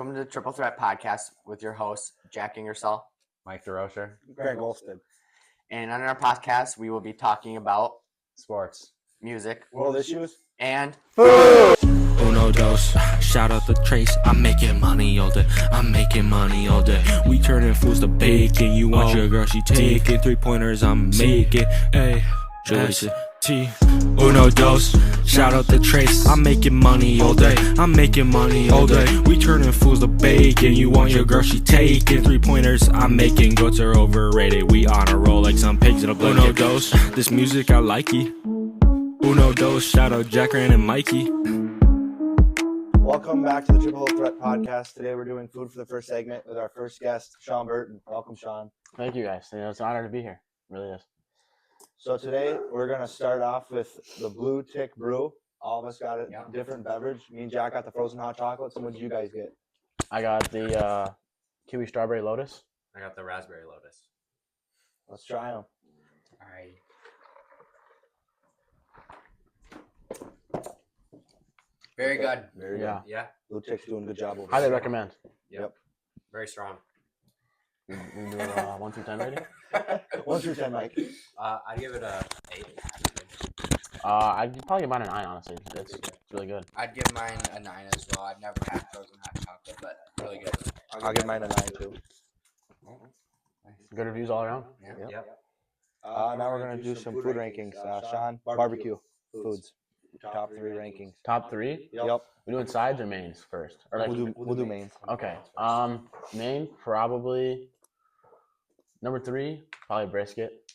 Welcome to the Triple Threat Podcast with your hosts, Jack Ingersoll, Mike DeRocher, grantgholston. And on our podcast, we will be talking about sports, music, world issues, and food. Uno dos, shout out the Trace. I'm making money all day. I'm making money all day. We turning fools to bacon. You want your girl, she taking 3-pointers. I'm making. Hey, T. Uno dos, shout out the Trace. I'm making money all day. I'm making money all day. We turning fools to bacon. You want your girl, she taking 3-pointers. I'm making. Goats are overrated. We on a roll like some pigs in a blanket. Uno dos, this music I like it. Uno dos, shout out Jack Rand and Mikey. Welcome back to the Triple Threat Podcast. Today we're doing food for the first segment with our first guest, Sean Burton. Welcome, Sean. Thank you guys. It's an honor to be here. It really is. So today we're going to start off with the Blue Tick Brew. All of us got a different beverage. Me and Jack got the frozen hot chocolates. And what did you guys get? I got the kiwi strawberry lotus. I got the raspberry lotus. Let's try them. All right. Very good. Very good. Yeah. Yeah. Blue Tick's doing a good job over Highly there. recommend. Yep. Very strong. We do 1 through 10 rating. 1 through 10, Mike. I'd give it a 8. I'd probably give mine a 9, honestly. It's really good. I'd give mine a 9 as well. I've never had frozen hot chocolate, but really good. I'll give mine a 9 too. Good reviews all around. Yeah. Yep. Now we're going to do some food rankings. Sean, barbecue foods. Top 3 rankings. Top 3? Yep. We doing sides or mains first? Or like, We'll do mains. okay. Main probably number 3, probably brisket.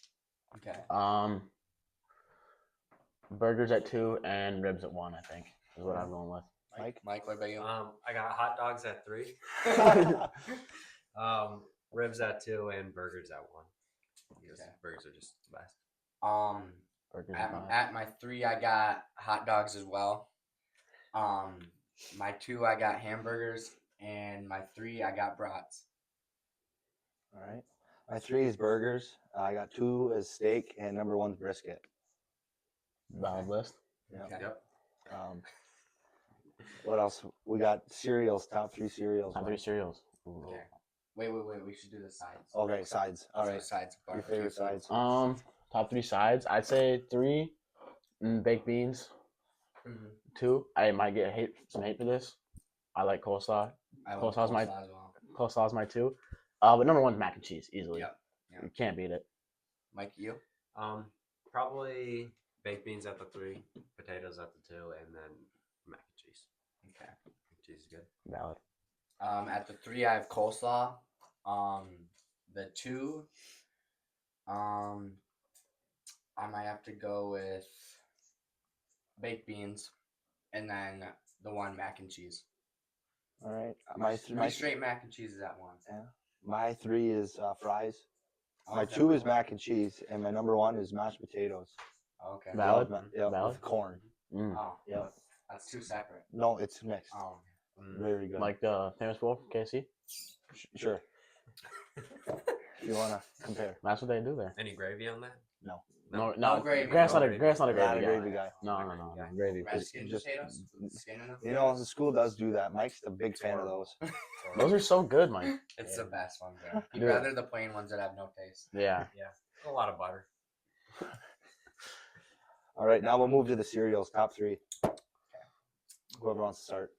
Okay. Burgers at 2 and ribs at 1. I think is what I'm going with. Mike? What about you? I got hot dogs at 3. Ribs at 2 and burgers at 1. Because burgers are just the best. Burgers At my 3, I got hot dogs as well. My 2, I got hamburgers, and my 3, I got brats. All right. My 3 is burgers. I got 2 is steak, and number 1 is brisket. valid list. Yep. Okay. Yep. What else? We got cereals. Top 3 cereals. Top 3 cereals. Ooh. Okay. Wait. We should do the sides. Okay, sides. All right. Sides. Your favorite sides. Top 3 sides. I'd say 3 baked beans. Mm-hmm. 2. I might get some hate for this. I like coleslaw. Coleslaw's my as well. coleslaw's my 2. But number 1 is mac and cheese easily. Yep. You can't beat it. Mike, you? Probably baked beans at the 3, potatoes at the 2, and then mac and cheese. Okay. Mac and cheese is good. Valid. At the 3, I have coleslaw. The 2, I might have to go with baked beans, and then the 1 mac and cheese. All right. My straight mac and cheese is at 1. My 3 is fries. My Okay. 2 is mac and cheese, and my number 1 is mashed potatoes. Okay. Valid. Yeah, Valid. with corn. Oh, Yeah. that's 2 separate. No, it's mixed. Oh, Very good. Like the famous bowl from KFC. Sure. If you wanna compare. That's what they do there. Any gravy on that? No, No gravy. Grant's not a gravy. gravy Not a guy. gravy guy. No, gravy. red skin just- potatoes? Skin in the You know, the school does do that. Mike's a big fan of those. Those are so good, Mike. It's the best one, bro. You'd Yeah. rather the plain ones that have no taste. Yeah. A lot of butter. All right, now we'll move to the cereals. Top 3. Whoever wants to start.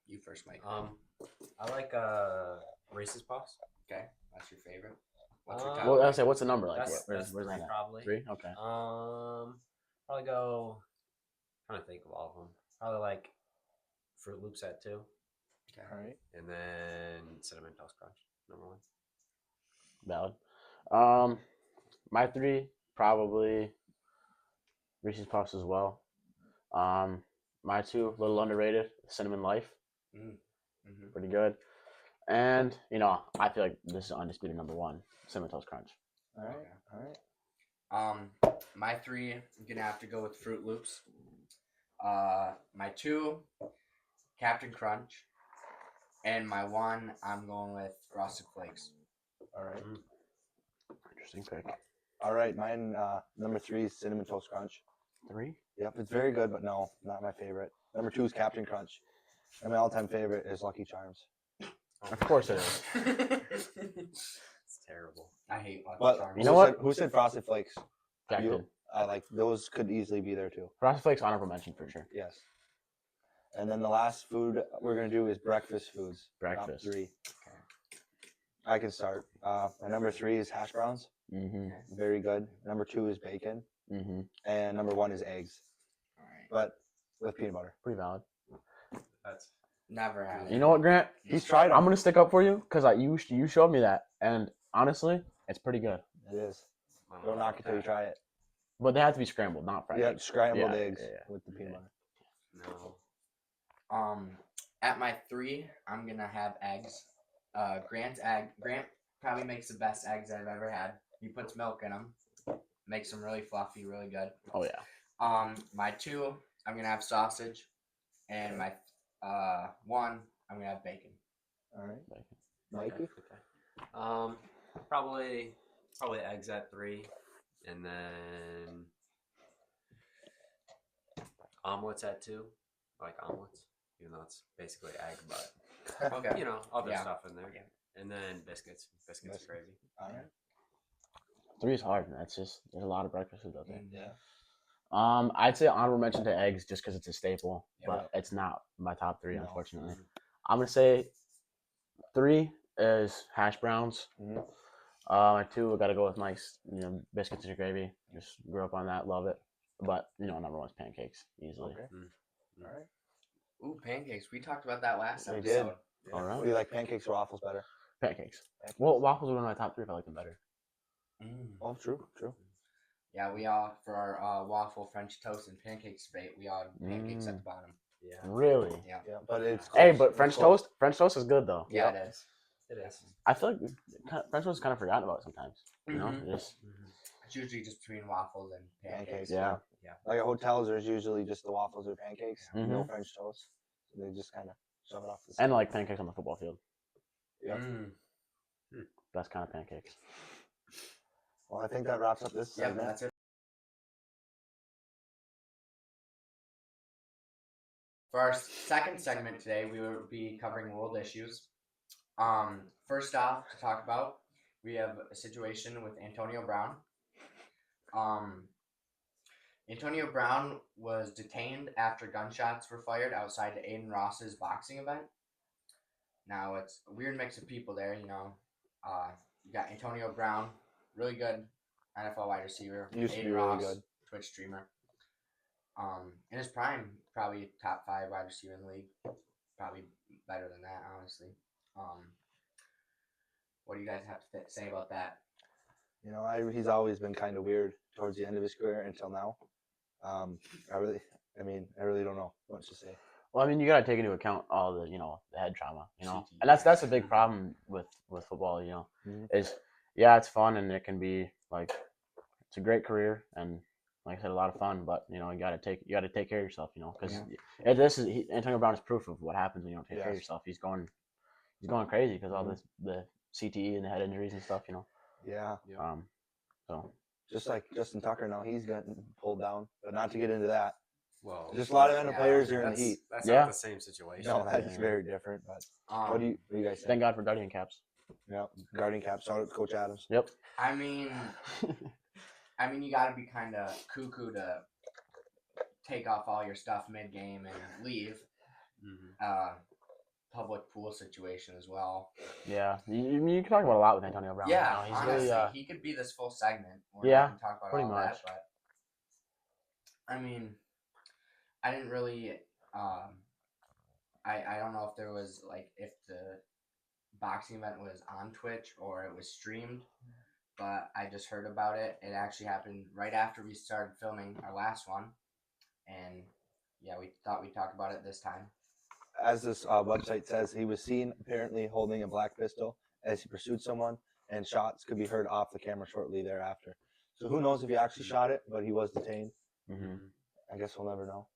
You first, Mike. I like Reese's Puffs. Okay, that's your favorite. What's your Uh, top? Well, I say, what's the number like? That's Where's 3 that? probably. 3. Okay. Probably go. Trying to think of all of them. Probably like Fruit Loops at 2, Okay. All right. and then Cinnamon Toast Crunch number 1. Valid. My 3 probably Reese's Puffs as well. My 2 a little underrated. Cinnamon Life, Mm-hmm. pretty good. And I feel like this is undisputed number 1. Cinnamon Toast Crunch. All right. Okay. All right. My 3, I'm gonna have to go with Fruit Loops. My 2, Captain Crunch, and my 1, I'm going with Frosted Flakes. All right. Interesting pick. All right. Mine, number 3 is Cinnamon Toast Crunch. 3. Yep, it's very good, but no, not my favorite. Number 2 is Captain Crunch. And my all-time favorite is Lucky Charms. Of course it is. It's terrible. I hate Lucky But Charms. You know what? Who said Frosted Flakes? Jack You? did. I like those. Could easily be there too. Frosted Flakes honorable mention for sure. Yes. And then the last food we're gonna do is breakfast foods. Breakfast. Top 3. I can start. My number 3 is hash browns. Mm-hmm. Very good. Number 2 is bacon, Mm-hmm. and number 1 is eggs, All right. but with peanut butter. Pretty valid. That's Never had it. You know what, Grant? He's tried them. I'm gonna stick up for you because you showed me that, and honestly, it's pretty good. It is. I Don't knock it till you try it. But they have to be scrambled, not fried. Yeah, eggs. scrambled Yeah, eggs yeah. with the peanut butter. No. At my 3, I'm gonna have eggs. Grant probably makes the best eggs I've ever had. He puts milk in them, makes them really fluffy, really good. Oh yeah. My 2, I'm gonna have sausage, and my 1, I'm gonna have bacon. All right, Bacon. Mikey. Probably eggs at 3, and then omelets at 2. I like omelets, even though it's basically egg, but Okay. other Yeah. stuff in there. Yeah. And then biscuits. Biscuits Biscuits. are gravy. All right. 3 is hard. That's just there's a lot of breakfast food out there. Yeah. I'd say honorable mention to eggs just because it's a staple, Yeah. but it's not my top 3, No. unfortunately. I'm gonna say 3 is hash browns. Mhm. My 2, I gotta go with my biscuits and gravy. Just grew up on that, love it. But number 1 is pancakes easily. Okay. All right. Ooh, pancakes. We talked about that last We episode. did. All right. Do you like pancakes or waffles better? Pancakes. Well, waffles are one of my top 3 if I like them better. Oh, true. Yeah, we all for our waffle, French toast, and pancakes debate. We all had pancakes at the bottom. Yeah. Really? Yeah, Yeah, but it's Hey, close. but It's French close. toast is good though. yeah, it is. It is. I feel like French toast is kind of forgotten about sometimes. Mhm. Just It's usually just between waffles and pancakes. Pancakes. Yeah. Like at hotels, there's usually just the waffles or pancakes, no Mhm. French toast. So they just kind of shove it off the and like pancakes on the football field. Yeah. Best kind of pancakes. Well, I think that wraps up this Yep, segment. that's it. For our second segment today, we will be covering world issues. First off, to talk about, we have a situation with Antonio Brown. Antonio Brown was detained after gunshots were fired outside Aiden Ross's boxing event. Now, it's a weird mix of people there, You got Antonio Brown, really good NFL wide receiver. Used to be Aiden really Ross, good. Twitch streamer. In his prime, probably top 5 wide receiver in the league. Probably better than that, honestly. What do you guys have to say about that? He's always been kind of weird towards the end of his career until now. I really don't know what to say. Well, I mean, you gotta take into account all the the head trauma, CTE. and that's a big problem with football. Mhm. Is it's fun and it can be like it's a great career and like I said, a lot of fun, but you gotta take care of yourself, because Antonio Brown is proof of what happens when you don't take care of Yes. yourself. He's going crazy because all this the CTE and the head injuries and stuff, Yeah, So just like Justin Tucker now, he's gotten pulled down. But not to get into that. Well, Just a lot of NFL Yeah, players are in the that's, heat. that's Yeah. not the same situation. No, that's Yeah. very different. But Um, what do you guys thank think? God for Guardian caps. Yeah, guarding cap. Shout out to Coach Adams. Yep. I mean, you got to be kind of cuckoo to take off all your stuff mid-game and leave. Mhm. Public pool situation as well. Yeah, you can talk about a lot with Antonio Brown. Yeah, He's honestly, really he could be this full segment. We're Yeah, not gonna talk about pretty all much. that, but I mean, I didn't really. I don't know if there was if the boxing event was on Twitch or it was streamed, but I just heard about it. It actually happened right after we started filming our last one, and yeah, we thought we'd talk about it this time. As this website says, he was seen apparently holding a black pistol as he pursued someone, and shots could be heard off the camera shortly thereafter. So who knows if he actually shot it, but he was detained. hmm I guess we'll never know.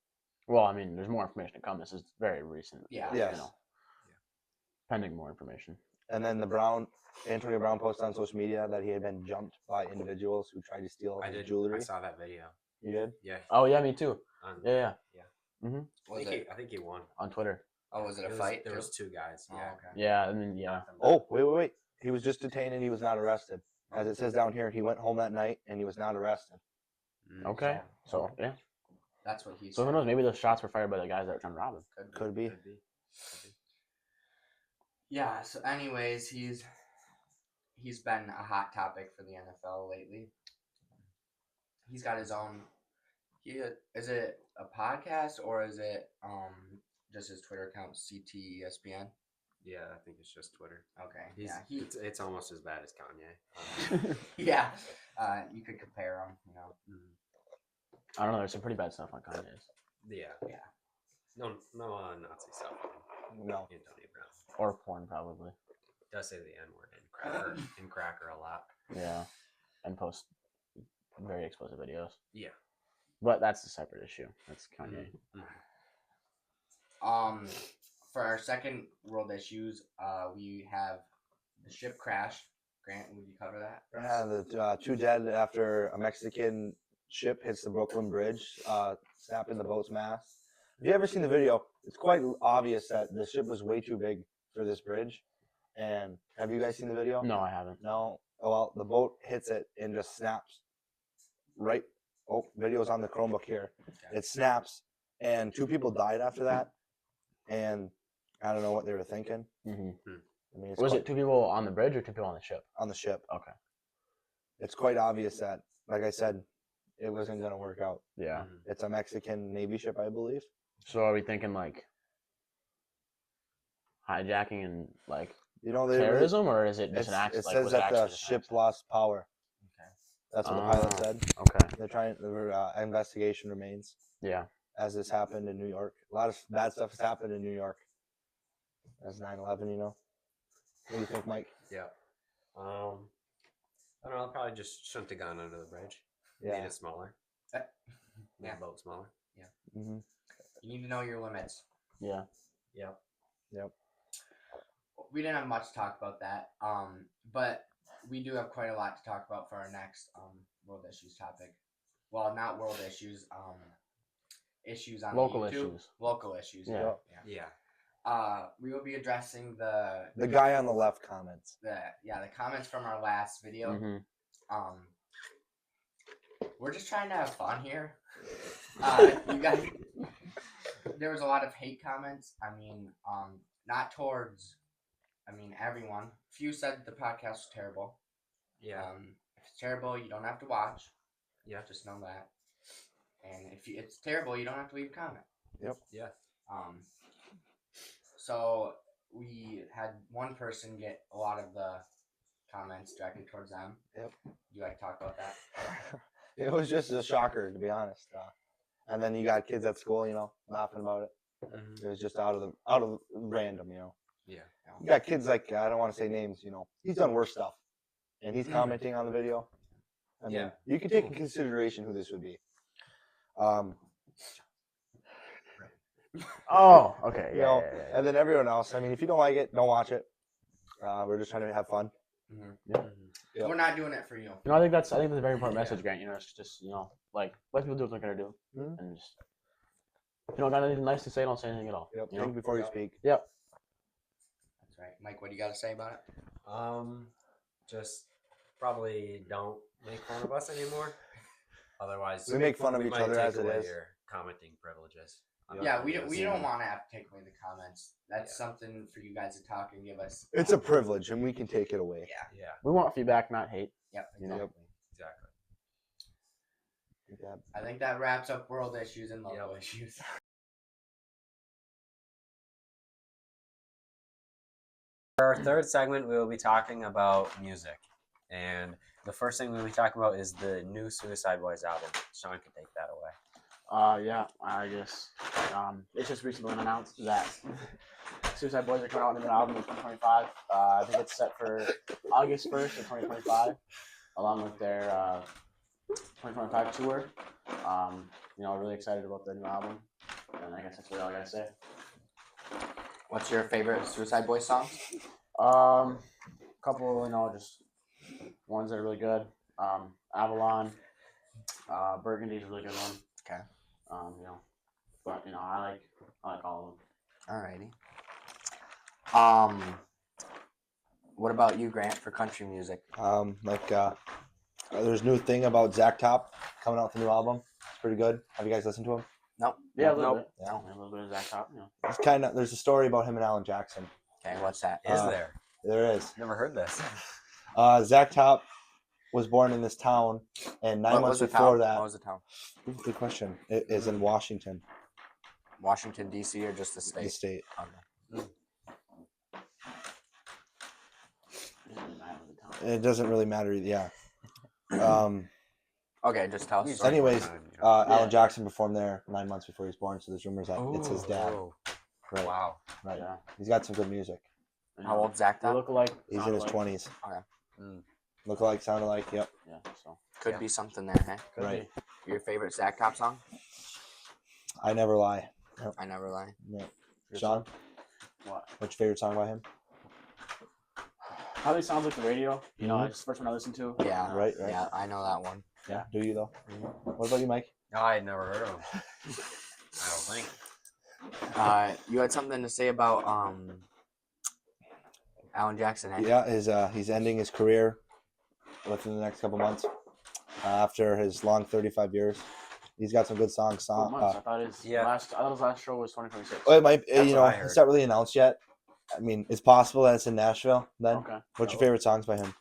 Well, I mean, there's more information to come. This is very recent. Yeah. Yes. Pending more information. And then Antonio Brown posted on social media that he had been jumped by individuals who tried to steal I his did. jewelry. I saw that video. You did? Yeah. Oh yeah, me too. On, Yeah. Was it? I think he won. On Twitter. Oh, was it a fight? There too? was 2 guys. Oh, Yeah. okay. Yeah, I mean, yeah. Oh, wait. He was just detained and he was not arrested. As it says down here, he went home that night and he was not arrested. Okay. So yeah. That's what he So who said. knows? Maybe the shots were fired by the guys that were trying to rob him. Could be. Yeah. So, anyways, he's been a hot topic for the NFL lately. He's got his own. Is it a podcast or is it just his Twitter account, CTESPN? Yeah, I think it's just Twitter. Okay. It's almost as bad as Kanye. Yeah. You could compare them. You know. I don't know. There's some pretty bad stuff on Kanye's. Yeah. Yeah. No Nazi stuff on No. Antonio Brown. Or porn, probably. Does say the N word and cracker a lot. Yeah. And post very explicit videos. Yeah. But that's a separate issue. That's Kanye. For our second world issues, we have the ship crash. Grant, would you cover that? Yeah, the 2 dead after a Mexican ship hits the Brooklyn Bridge, snapping the boat's mast. If you ever seen the video, it's quite obvious that the ship was way too big for this bridge. And have you guys seen the video? No, I haven't. No. Oh, well, the boat hits it and just snaps. Right. Oh, video's on the Chromebook here. Okay. It snaps, and 2 people died after that. And I don't know what they were thinking. Mm-hmm. I mean, it's Was quite- it 2 people on the bridge or 2 people on the ship? on the ship? Okay. It's quite obvious that, like I said, it wasn't going to work out. Yeah. It's a Mexican Navy ship, I believe. So are we thinking like hijacking and like You know, they terrorism, or is it just an it accident? says that the ship lost power. Okay. That's what the pilot Oh. said. Okay. The investigation remains Yeah. as this happened in New York. A lot of bad stuff has happened in New York. As 9/11, you know. What do you think, Mike? Yeah. I don't know. Probably just shouldn't have gone under the bridge. Made Yeah. it smaller. Yeah. Made the boat smaller. Mm-hmm. You need to know your limits. Yeah. Yep. We didn't have much to talk about that, but we do have quite a lot to talk about for our next world issues topic. Well, not world issues, issues on Local YouTube. issues. Local issues. Yeah. Yeah. We will be addressing the guy on the left comments. the comments from our last video. Mm-hmm. We're just trying to have fun here. You guys, there was a lot of hate comments. I mean, not towards, everyone. Few said the podcast was terrible. Yeah. If it's terrible, you don't have to watch. Yeah. Just know that. And if it's terrible, you don't have to leave a comment. Yeah. So we had one person get a lot of the comments directed towards them. Yep. You like to talk about that? It was just a shocker, to be honest. And then you got kids at school, you know, laughing about it. Mm-hmm. It was just out of random, you know. Yeah. You got kids like, I don't want to say names, you know. He's done worse stuff, and he's commenting on the video. I mean, Yeah. you can take in consideration who this would be. Oh, okay. You Yeah, know, yeah. and then everyone else. I mean, if you don't like it, don't watch it. We're just trying to have fun. Yeah. Yep. We're not doing it for you. I think that's a very important message, Grant. You know, it's just like let people do what they're gonna do, Mhm. and just if you don't got anything nice to say, don't say anything at all. Yep. You know? Think before you speak. Yep. That's right. Mike, what do you got to say about it? Just probably don't make fun of us anymore. Otherwise, We make fun of we each might other take as it away is. Your commenting privileges. Yeah, we don't want to have to take away the comments. That's something for you guys to talk and give us. It's a privilege, and we can take it away. Yeah. Yeah. We want feedback, not hate. Yep. You know? Exactly. Exactly. I think that wraps up world issues and local issues. For our third segment, we will be talking about music. And the first thing we'll be talking about is the new Suicide Boys album. Sean can take that away. Yeah, I guess it's just recently been announced that Suicide Boys are coming out with an album in 2025. I think it's set for August 1st of 2025, along with their 2025 tour. Really excited about the new album, and I guess that's really all I gotta say. What's your favorite Suicide Boys song? Couple, just ones that are really good. Avalon, Burgundy's a really good one. Okay. But I like all of them. Alrighty. What about you, Grant, for country music? There's a new thing about Zach Top coming out with a new album. It's pretty good. Have you guys listened to him? Nope. Yeah, a little Nope. bit. Yeah, a little bit of Zach Top. You know. It's kind of. There's a story about him and Alan Jackson. Okay, what's that? Is there? There is. Never heard this. Zach Top was born in this town, and 9 What months was the before town? that. What was the town? Good question. It is in Washington, Washington, D.C. or just the the state? state. Okay. It doesn't really matter. Yeah. Okay, just tell us. He's Sorry. Anyways, Yeah. Alan Jackson performed there 9 months before he was born, so there's rumors that it's his dad. Oh, Right. wow. Right. Yeah. He's got some good music. How old's Zach They Top? look alike. He's sound in his alike. 20s. Okay. Look alike, sound alike. Yep. Yeah. So. Could Yeah. be something there, hey? Could Right. be. Your favorite Zach Top song? I Never Lie. I Never Lie. Yeah. Sean, What? what's your favorite song by him? Probably sounds like the radio. You know, Mhm. it's the first one I listened to. Yeah. Right. Yeah, I know that one. Yeah. Do you though? What about you, Mike? No, I had never heard of him. I don't think. You had something to say about Alan Jackson, hey? Yeah, he's ending his career within the next couple months after his long 35 years. He's got some good songs. 4 months. I thought his Yeah. last. I thought his last show was 2026. Well, it might. That's You what know, I heard. it's not really announced yet. I mean, it's possible that it's in Nashville. Then, Okay. what's your favorite songs by him?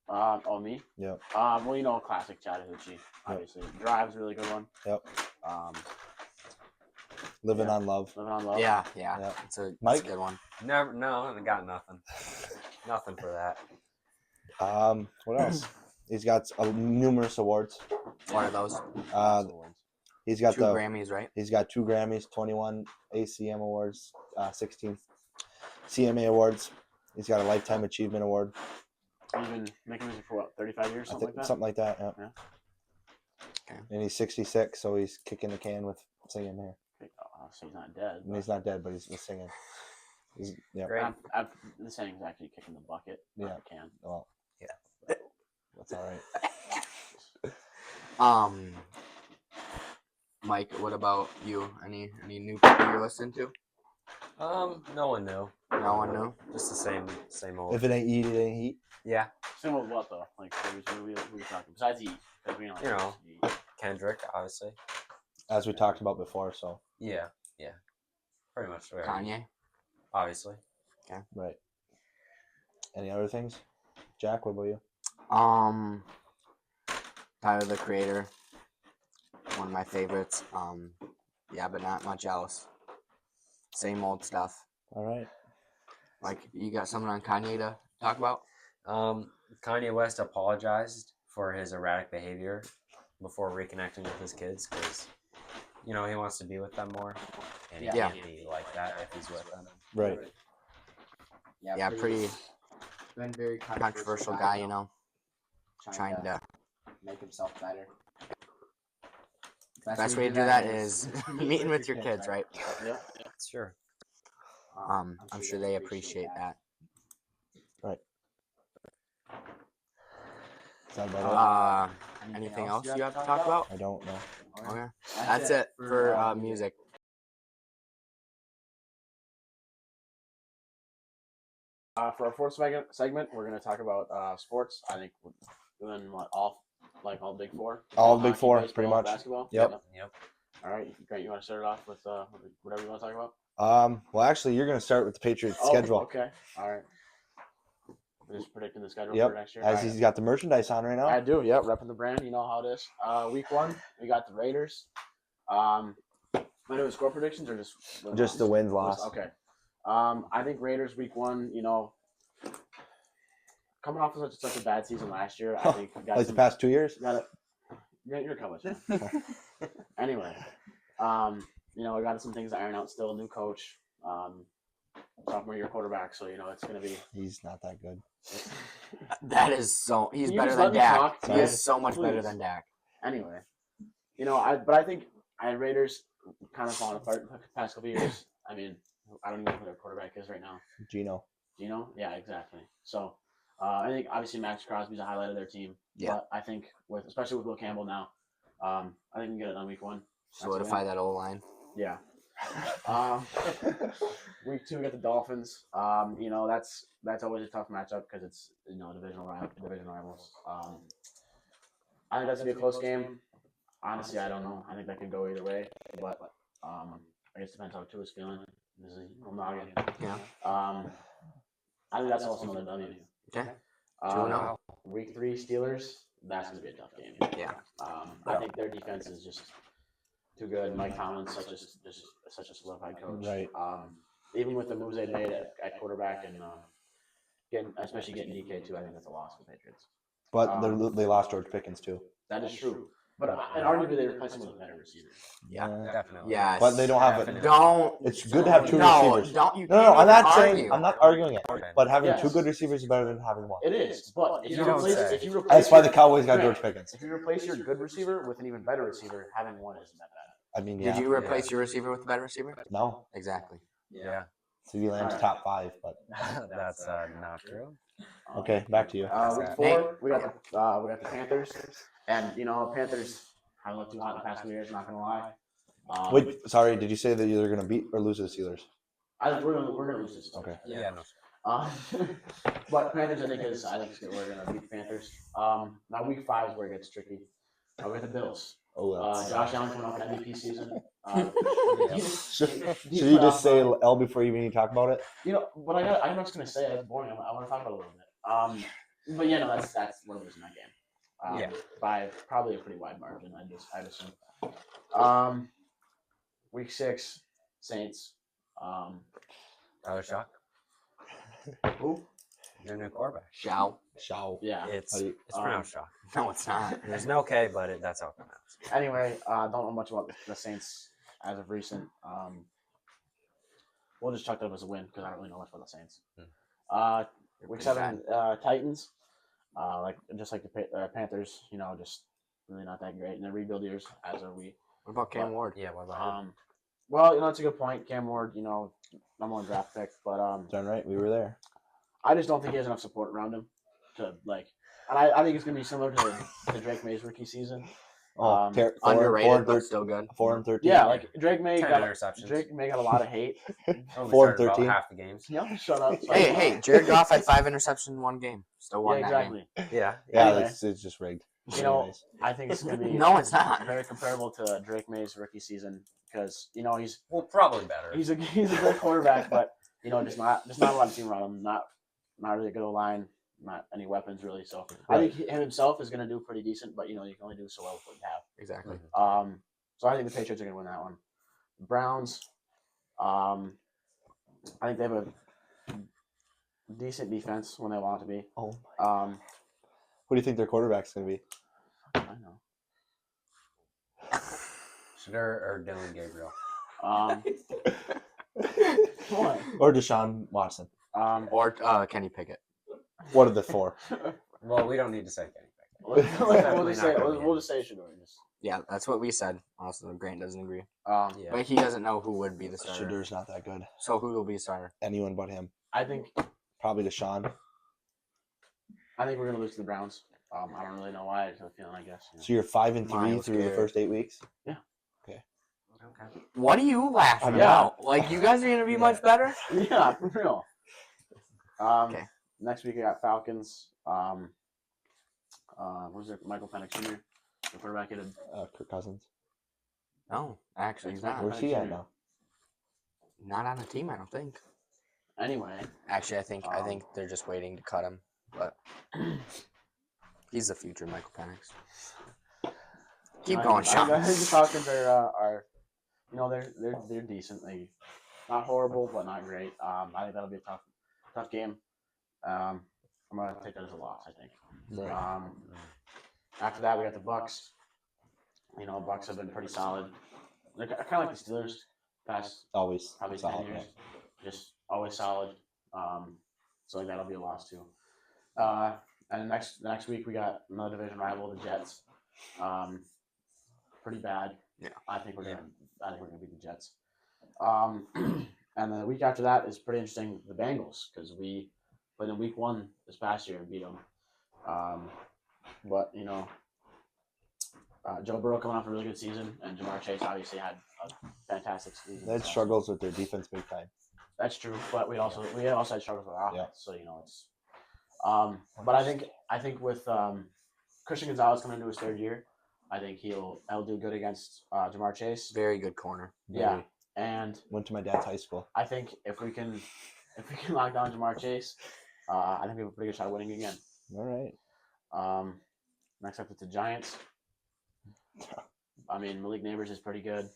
Oh, me? Yep. Well, you know, classic Chattahoochee, obviously. Drive's a really good one. Yep. Living Living Yeah. on Love. on Love. Yeah, Yeah. it's a Mike? good one. Never. No, I got nothing. Nothing for that. What else? He's got numerous awards. What are those? He's got 2 Grammys, right? He's got 2 Grammys, 21 ACM awards, 16 CMA awards. He's got a Lifetime Achievement Award. He's been making music for what, 35 years, something like that? Something like that. Yeah. Yeah. Okay. And he's 66, so he's kicking the can with singing here. So he's not dead. And he's not dead, but he's singing. Yeah. Great. The saying is actually kicking the bucket. Not Yeah. the can. Well, Yeah. that's all right. Mike, what about you? Any new people you're listening to? No one knew. No one knew. Just the same old. If it ain't eat, it ain't heat. Yeah, Same with what though? Like who we talking besides E? 'Cause we know, You know. E. Kendrick, obviously. As we talked about before, so. Yeah, pretty much. Where Kanye. obviously. Right. Any other things? Jack, what about you? Tyler the Creator. One of my favorites. Yeah, but not much else. Same old stuff. All right. Like, you got something on Kanye to talk about? Kanye West apologized for his erratic behavior before reconnecting with his kids because, you know, he wants to be with them more, and he Yeah. can't be like that if he's with them. Right. Yeah, pretty Been very controversial guy, you know, trying to. make himself better. Best way to do that is meeting with your kids, right? Yeah. Sure. I'm sure they appreciate that. Is that about Anything else you have to talk about? it? I don't know. Okay. That's it for music. For our fourth segment, we're going to talk about sports. I think we're doing all Big Four. All Big Hockey, Four, baseball, pretty much. Basketball. Yep. All right, Grant, you want to start it off with whatever you want to talk about? Well, actually, you're going to start with the Patriots Oh, schedule. Okay. All right. We're just predicting the schedule Yep. for next year. As All right. he's got the merchandise on right now. I do. Yep. Repping the brand. You know how it is. Week 1, we got the Raiders. Am I doing score predictions or just Just the wins loss. Okay. I think Raiders week 1. You know, coming off of such a bad season last year, I think we got Like the past 2 years. Got it. Yeah, you're coming. Anyway, you know, I got some things to iron out still. New coach, sophomore year quarterback. So you know, it's gonna be. He's not that good. That is so. He's Can you better just than let me Dak. talk? He Sorry. is so much better Please. than Dak. Anyway, you know, I think I had Raiders kind of falling apart the past couple years. I mean, I don't even know who their quarterback is right now. Gino. Gino? Yeah, exactly. So I think obviously Max Crosby's a highlight of their team. Yeah. But I think especially with Will Campbell now, I think we can get it on week 1. That's Solidify that O line. Yeah. Week 2 we got the Dolphins. You know that's always a tough matchup because it's division rivals. I think that's gonna be a close game. Honestly, I don't know. I think that could go either way, but I guess it depends how Tua's feeling. This is noggin. Yeah. I think that's also another W. Okay. Um, Week 3 Steelers. That's gonna be a tough game. Yeah. I think their defense is just too good. Mike Tomlin's such a solidified coach. Right. Even with the moves they made at quarterback and especially getting DK too, I think that's a loss for the Patriots. But they lost George Pickens too. That is true. But and arguably they replaced him with a better receiver. Yeah. Definitely. Yes. But they don't have it. Don't. It's good to have two No, receivers. don't you? No, can't I'm not even saying argue. I'm not arguing it. Okay. But having Yes. two good receivers is better than having one. It is, but if you don't replace say. That's why the your- Cowboys got Right. George Pickens. If you replace your good receiver with an even better receiver, having one isn't that bad. I mean, yeah. Did you replace your receiver with a better receiver? No. Exactly. Yeah. CeeDee Lamb's Alright. top 5, but That's not true. okay, back to you. Week 4, we got the Panthers, and Panthers haven't looked too hot in the past few years. Not gonna lie. Wait, sorry, did you say that you're gonna beat or lose to the Steelers? we're gonna lose this. Okay. Yeah. No. But Panthers, I think we're gonna beat the Panthers. Now week 5 is where it gets tricky. We got the Bills. Oh, that's... Josh Allen coming off an MVP season. Should you just say L before you even talk about it? But I'm not just gonna say it. It's boring. I want to talk about it a little bit. But yeah, no, that's what it was in that game. Yeah. By probably a pretty wide margin. I'd assume. Week 6, Saints. Another shock. Who? Your new quarterback. Shao. Shao. Yeah. It's How do you- pronounced shock. No, it's not. There's no K, but that's how it's pronounced. Anyway, don't know much about the Saints as of recent. We'll just chalk that up as a win because I don't really know much about the Saints. Week 7, Titans. Just like the Panthers, just really not that great. And they're rebuild years, as are we. What about Cam Ward? Yeah. What about him? Well, that's a good point. Cam Ward, number 1 draft pick, but Done right. We were there. I just don't think he has enough support around him to and I think it's gonna be similar to the Drake May's rookie season. Oh, Underrated, but still good. 4-13. Yeah, like Drake May 10 got interceptions. a lot of hate. Only 4 started about 13. half the games. Yeah, shut up. Hey, Jared Goff had 5 interceptions in one game. Still Yeah, won that game. exactly. Yeah. Yeah, Anyway. it's just rigged. I think it's gonna be No, it's not. very comparable to Drake May's rookie season because he's Well, probably better. he's a great quarterback, but just not a lot of team around him. Not really a good line. Not any weapons really. So I think him himself is gonna do pretty decent, but you can only do so well with what you have. Exactly. So I think the Patriots are going to win that one. Browns, I think they have a decent defense when they want it to be. Oh my. Who do you think their quarterback's going to be? I know. Shedeur or Dylan Gabriel. What? Or Deshaun Watson? Or Kenny Pickett. One of the 4. Well, we don't need to say anything. We'll just say Shedeur. Yeah, that's what we said. Also, Grant doesn't agree. Yeah. But he doesn't know who would be the starter. Shadeur's not that good. So who will be a starter? Anyone but him. I think Probably Deshaun. we're going to lose to the Browns. I don't really know why. I just have a feeling, I guess. So you're 5-3 Miles through the Garrett. first 8 weeks? Okay. What are you laughing Yeah. about? Like, you guys are going to be much better? Yeah, for real. Okay. Next week, I got Falcons. What was it? Michael Penix Jr., the quarterback at Kirk Cousins. No, actually, he's not. Where's he at now? Not on the team, I don't think. Anyway, Actually, I think they're just waiting to cut him. But he's the future, Michael Penix. Keep going, Sean. I think the Falcons are they're decent. They not horrible, but not great. I think that'll be a tough game. I'm gonna take that as a loss. I think. Right. After that, we got the Bucks. Bucks have been pretty solid. They're kind of like the Steelers, past Always. probably solid, 10 years. Just always solid. So like that'll be a loss too. And the next week we got another division rival, the Jets. Pretty bad. Yeah. I think we're gonna beat the Jets. And then the week after that is pretty interesting. The Bengals, because we played in week 1 this past year and beat them. But Joe Burrow coming off a really good season, and Jamar Chase obviously had a fantastic season. They had struggles with their defense big time. That's true, but we also had struggles with our offense. Yeah. So it's. But I think with Christian Gonzalez coming into his third year, I think he'll do good against Jamar Chase. Very good corner. Yeah, and Went to my dad's high school. I think if we can lock down Jamar Chase, I think we have a pretty good shot of winning again. All right. Next up, it's the Giants. I mean, Malik Neighbors is pretty good.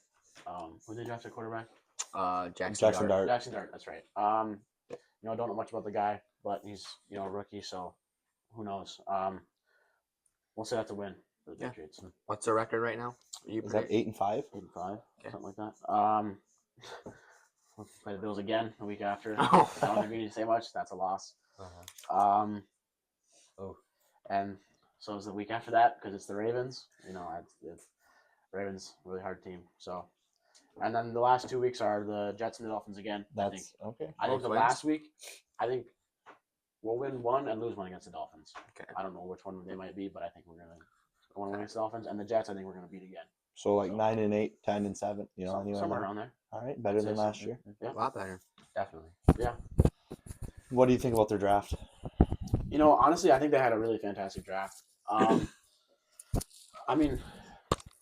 Who did they draft at quarterback? Jackson Dart. Jackson Dart. That's right. Don't know much about the guy, but he's a rookie, so who knows? We'll say that's a win for the Patriots. What's the record right now? Is that 8-5? 8-5, Okay. something like that. We'll play the Bills again a week after. Oh. I don't think we need to say much. That's a loss. Oh. And so is the week after that because it's the Ravens. It's Ravens, really hard team. So, and then the last 2 weeks are the Jets and the Dolphins again. That's okay. I think Both the wins? last week, I think we'll win one and lose one against the Dolphins. Okay. I don't know which one they might be, but I think we're gonna win against the Dolphins, and the Jets. I think we're gonna beat again. So like 9-8, 10-7. Anywhere somewhere there. around there. All right, better than last year. Yeah. A lot better. Definitely. What do you think about their draft? Honestly, I think they had a really fantastic draft. I mean,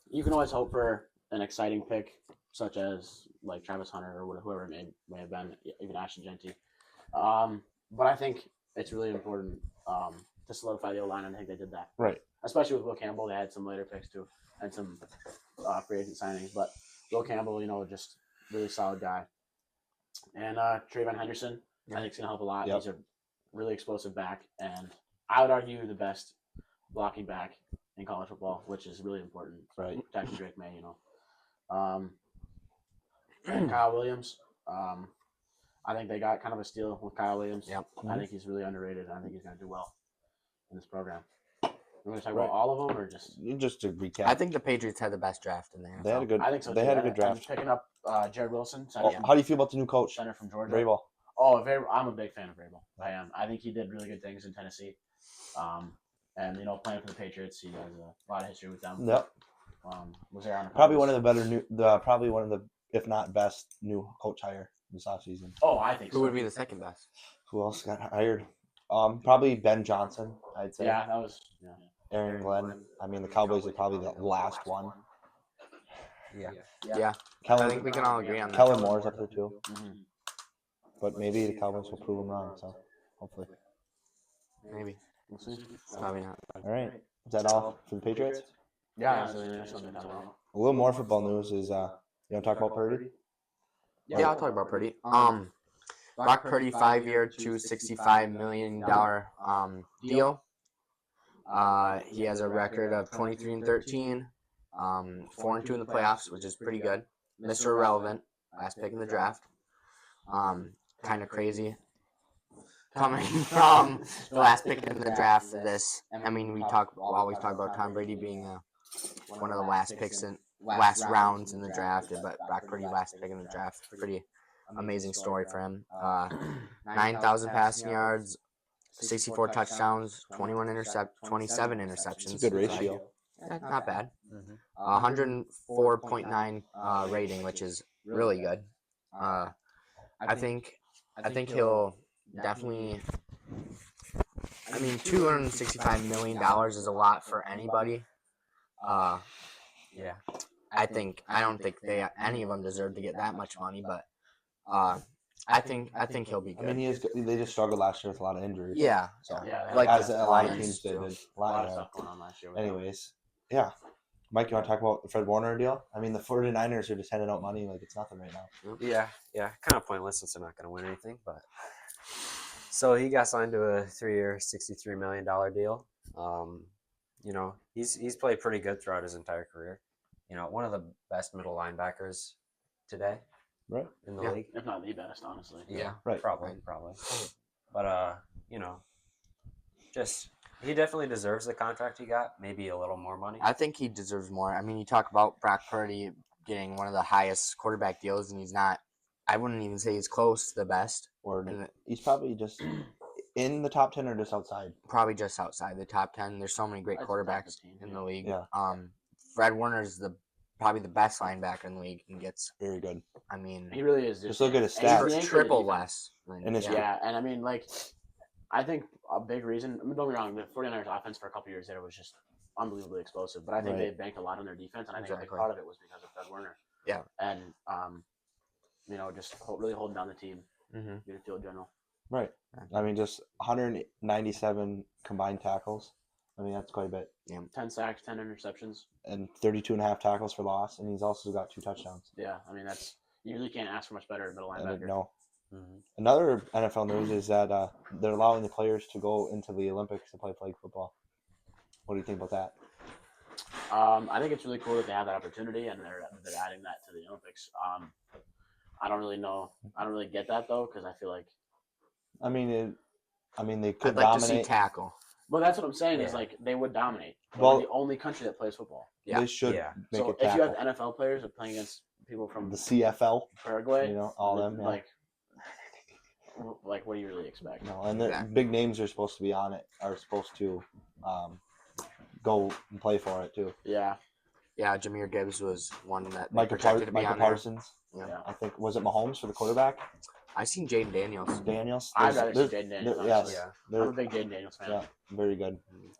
you can always hope for an exciting pick, such as like Travis Hunter or whoever it may have been, even Ashton Genty. But I think it's really important to solidify the O-line, and I think they did that. Right. Especially with Will Campbell, they had some later picks too, and some free agent signings. But Will Campbell, just really solid guy. And Trayvon Henderson, I think, is going to help a lot. Yep. He's a really explosive back, and I would argue the best blocking back in college football, which is really important. Right. Protecting Drake May, And Kyle Williams, I think they got kind of a steal with Kyle Williams. Yep. I think he's really underrated. I think he's going to do well in this program. You want to talk about all of them or just? Just to recap. I think the Patriots had the best draft in there. they had a good. I think so. They too. had a And- good draft. and picking up Jared Wilson, Oh, center, how do you feel about the new coach, center from Georgia. Vrabel? Oh, I'm a big fan of Vrabel. I am. I think he did really good things in Tennessee. And playing for the Patriots, he has a lot of history with them. Yep. Was there on Probably one of the better probably one of the, if not best, new coach hire this offseason. Oh, I think Who so. would be the second best? Who else got hired? Probably Ben Johnson, I'd say. Yeah, that was. Yeah. Aaron Glenn. I mean, the Cowboys are probably the last one. Yeah. Yeah. I Kellen, think we can all agree on that. Kellen Moore's up there too. Mm-hmm. But maybe the Cowboys will prove them wrong. So hopefully. Maybe. We'll see. Probably not. All right. Is that all for the Patriots? Yeah, that's what I'm talking about. A little more football news is you want to talk about Purdy? Yeah, I'll talk about Purdy. Brock Purdy, 5-year, $265 million deal. He has a record of 23-13, 4-2 in the playoffs, which is pretty good. Mr. Irrelevant, last pick in the draft. Kind of crazy. Coming from the last pick in the draft for this. I mean, we always talk about Tom Brady being one of the last picks in last rounds in the draft, but Brock Purdy last pick in the draft. Pretty amazing story for him. 9,000 passing yards, 64 touchdowns, 27 interceptions. It's a good ratio. Yeah, not bad. 104.9 rating, which is really good. I think he'll definitely. I mean, $265 million is a lot for anybody. Yeah, I don't think any of them deserve to get that much money, but I think he'll be I good. mean, they just struggled last year with a lot of injuries. Yeah, So, Yeah, like as the a lot of Lions teams did. do. a lot of stuff going on last year. with them. Anyways, yeah. Mike, you want to talk about the Fred Warner deal? I mean, the 49ers are just handing out money like it's nothing right now. Yeah, kind of pointless since they're not going to win anything. But so he got signed to a 3-year, $63 million deal. He's played pretty good throughout his entire career. One of the best middle linebackers today Right. in the Yeah. league. If not the best, honestly. Yeah, Right. probably. But just he definitely deserves the contract he got. Maybe a little more money. I think he deserves more. I mean, you talk about Brock Purdy getting one of the highest quarterback deals, and he's not. I wouldn't even say he's close to the best, Or and he's probably just in the top 10 or just outside. probably just outside the top 10. There's so many great That's a quarterbacks talented team, in yeah. the league. Yeah. Fred Warner's probably the best linebacker in the league and gets. Very good. I mean, He really is. Just look at his and he's stats. the anchor of the triple defense. less. And it's- Yeah, and I mean, like, I think a big reason, don't get me wrong, the 49ers offense for a couple years there was just unbelievably explosive, but I think Right. they banked a lot on their defense, and I think a big Exactly. part of it was because of Fred Warner. Yeah. And, just really holding down the team, Mm-hmm. being a field general. Right. I mean, just 197 combined tackles. I mean, that's quite a bit. 10 sacks, 10 interceptions. And 32.5 tackles for loss, and he's also got 2 touchdowns. Yeah, I mean, you really can't ask for much better at middle linebacker. No. Mm-hmm. Another NFL news is that they're allowing the players to go into the Olympics to play flag football. What do you think about that? I think it's really cool that they have that opportunity, and they're adding that to the Olympics. I don't really know. I don't really get that, though, because I feel like I mean, they could I'd like to see dominate. tackle. well, that's what I'm saying is Yeah. like they would dominate. Well- They're the only country that plays football. Yeah. They should Yeah. make So it if you have tackle. NFL players that are playing against people from The CFL, Paraguay, all them. Yeah. like what do you really expect? No, and the Exactly. big names are supposed to be on it. Are supposed to go and play for it too. Yeah, Yeah, Jahmyr Gibbs was one that they Michael projected to be on there. Parsons. Yeah. I think was it Mahomes for the quarterback? I seen Jaden Daniels. Daniels. I'd rather see There's- Jaden Daniels. there- yes, honestly. Yeah. I'm a they're big Jaden Daniels fan. yeah, very good.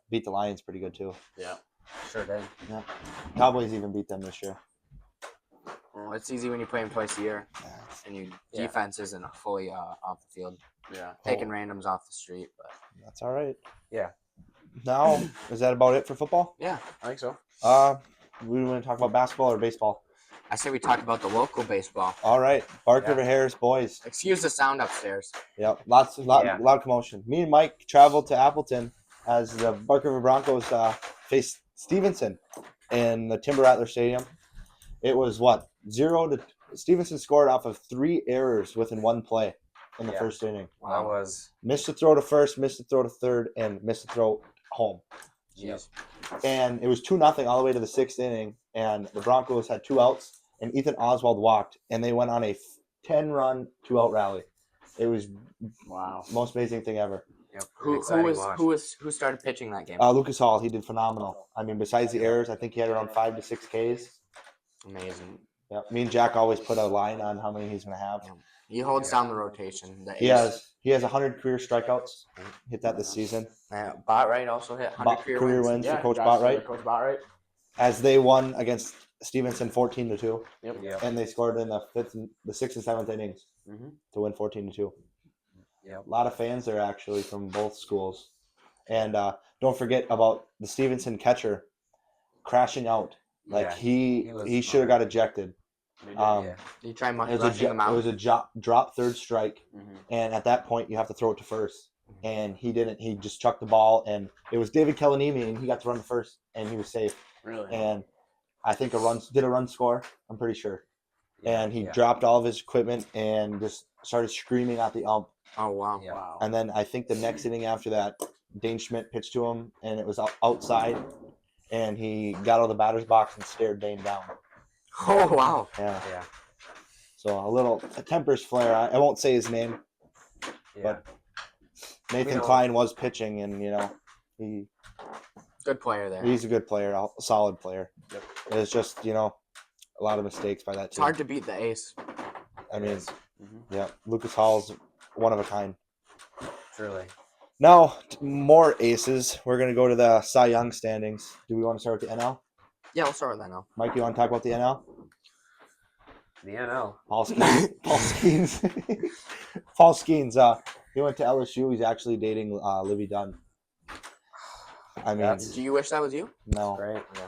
Beat the Lions pretty good too. Yeah. Sure did. Cowboys even beat them this year. Well, it's easy when you play them twice a year and your Yeah. defense isn't fully off the field. Yeah. Taking randoms off the street, but That's all right. Yeah. Now, is that about it for football? I think so. We want to talk about basketball or baseball? I say we talk about the local baseball. All right, Barker Yeah. River Harris boys. Excuse the sound upstairs. Yep, Yeah. lot of commotion. Me and Mike traveled to Appleton as the Barker River Broncos faced Stevenson in the Timber Rattler Stadium. It was 0-. Stevenson scored off of 3 errors within 1 play in the Yeah. first inning. That was Missed to throw to first, missed to throw to third, and missed to throw home. jeez. And it was 2-0 all the way to the 6th inning, and the Broncos had 2 outs, and Ethan Oswald walked, and they went on a 10-run 2-out rally. It was Wow. the most amazing thing ever. Yep. Who started pitching that game? Lucas Hall, he did phenomenal. I mean, besides the errors, I think he had around 5 to 6 Ks. Amazing. Yeah, me and Jack always put a line on how many he's going to have. He holds down the rotation. The He ace. has 100 career strikeouts. Hit that this season. Botwright also hit 100 Career wins Yeah, for Coach congrats to Botwright, Coach Botwright. as they won against Stevenson 14-2, Yep. Yep. and they scored in the 6th and 7th innings Mm-hmm. to win 14-2. Yep. A lot of fans there actually from both schools. And don't forget about the Stevenson catcher crashing out. Like Yeah. he was should have got ejected. Yeah. Did you try It monkey was, rushing him out? it was a drop third strike, Mm-hmm. and at that point you have to throw it to first. And he didn't. He just chucked the ball, and it was David Kellanimi, and he got to run to first, and he was safe. Really? And I think did a run score. I'm pretty sure. And he Yeah. dropped all of his equipment and just started screaming at the ump. Oh wow. Yeah. Wow. And then I think the next inning after that, Dane Schmidt pitched to him, and it was outside, and he got out of the batter's box and stared Dane down. Oh wow. Yeah. Yeah. So a temper's flare. I won't say his name. Yeah. But Nathan know- Klein was pitching, and Good player there. he's a good player, a solid player. Yep. It's just a lot of mistakes by that It's team. hard to beat the ace. I mean, Mm-hmm. yeah, Lucas Hall's one of a kind. Truly. Now, more aces. We're gonna go to the Cy Young standings. Do we want to start with the NL? Yeah, we'll start with that now. Mike, you want to talk about the NL? The NL. Paul Skeens. Paul Skeens. Paul Skeens. He went to LSU. He's actually dating Livy Dunn. I mean, That's- Do you wish that was you? no. Right. Yeah.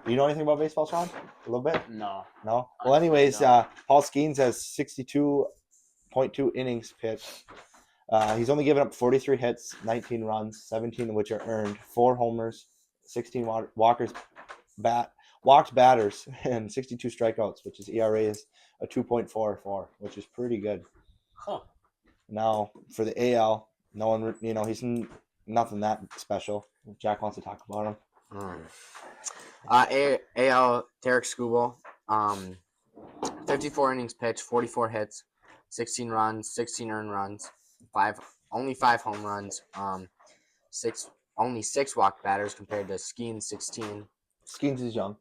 Do you know anything about baseball, Sean? A little bit? No. No? Well, anyways, No. Paul Skeens has 62.2 innings pitched. He's only given up 43 hits, 19 runs, 17 of which are earned, 4 homers, 16 walked batters, and 62 strikeouts, which his ERA is a 2.44, which is pretty good. Huh. Now, for the AL, no one, he's nothing that special. Jack wants to talk about him. AL Derek Skubal, 54 innings pitched, 44 hits, 16 runs, 16 earned runs, only 5 home runs, only 6 walk batters compared to Skeen's 16. Skeens is young.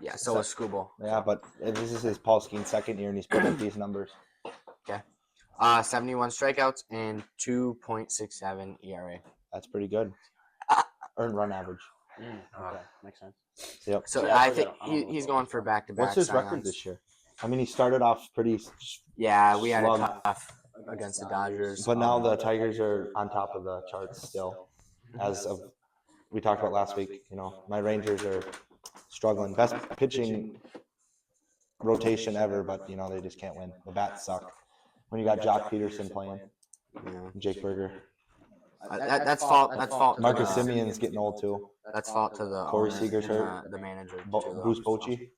Yeah, so is Scooble. Yeah, but this is his Paul Skeens' second year, and he's putting up these numbers. 71 strikeouts and 2.67 ERA. That's pretty good. Earned run average. Okay, makes sense. Yep. So Yeah, I I think don't know he's what going it's for called. back-to-back. What's his record Cy-Youngs. this year? I mean, he started off pretty, Yeah, we had Slug. a tough against the Dodgers. but now the Tigers are on top of the charts still. As of we talked about last week, you know, my Rangers are struggling. Best pitching rotation ever, but you know they just can't win. The bats suck. When you got Jock Peterson playing, Yeah. Jake Berger, That's fault. That's fault. to Marcus the- Simeon's getting old too. That's fault to the Corey owner Seager's and, hurt. the manager. too, Bruce though. Bochy.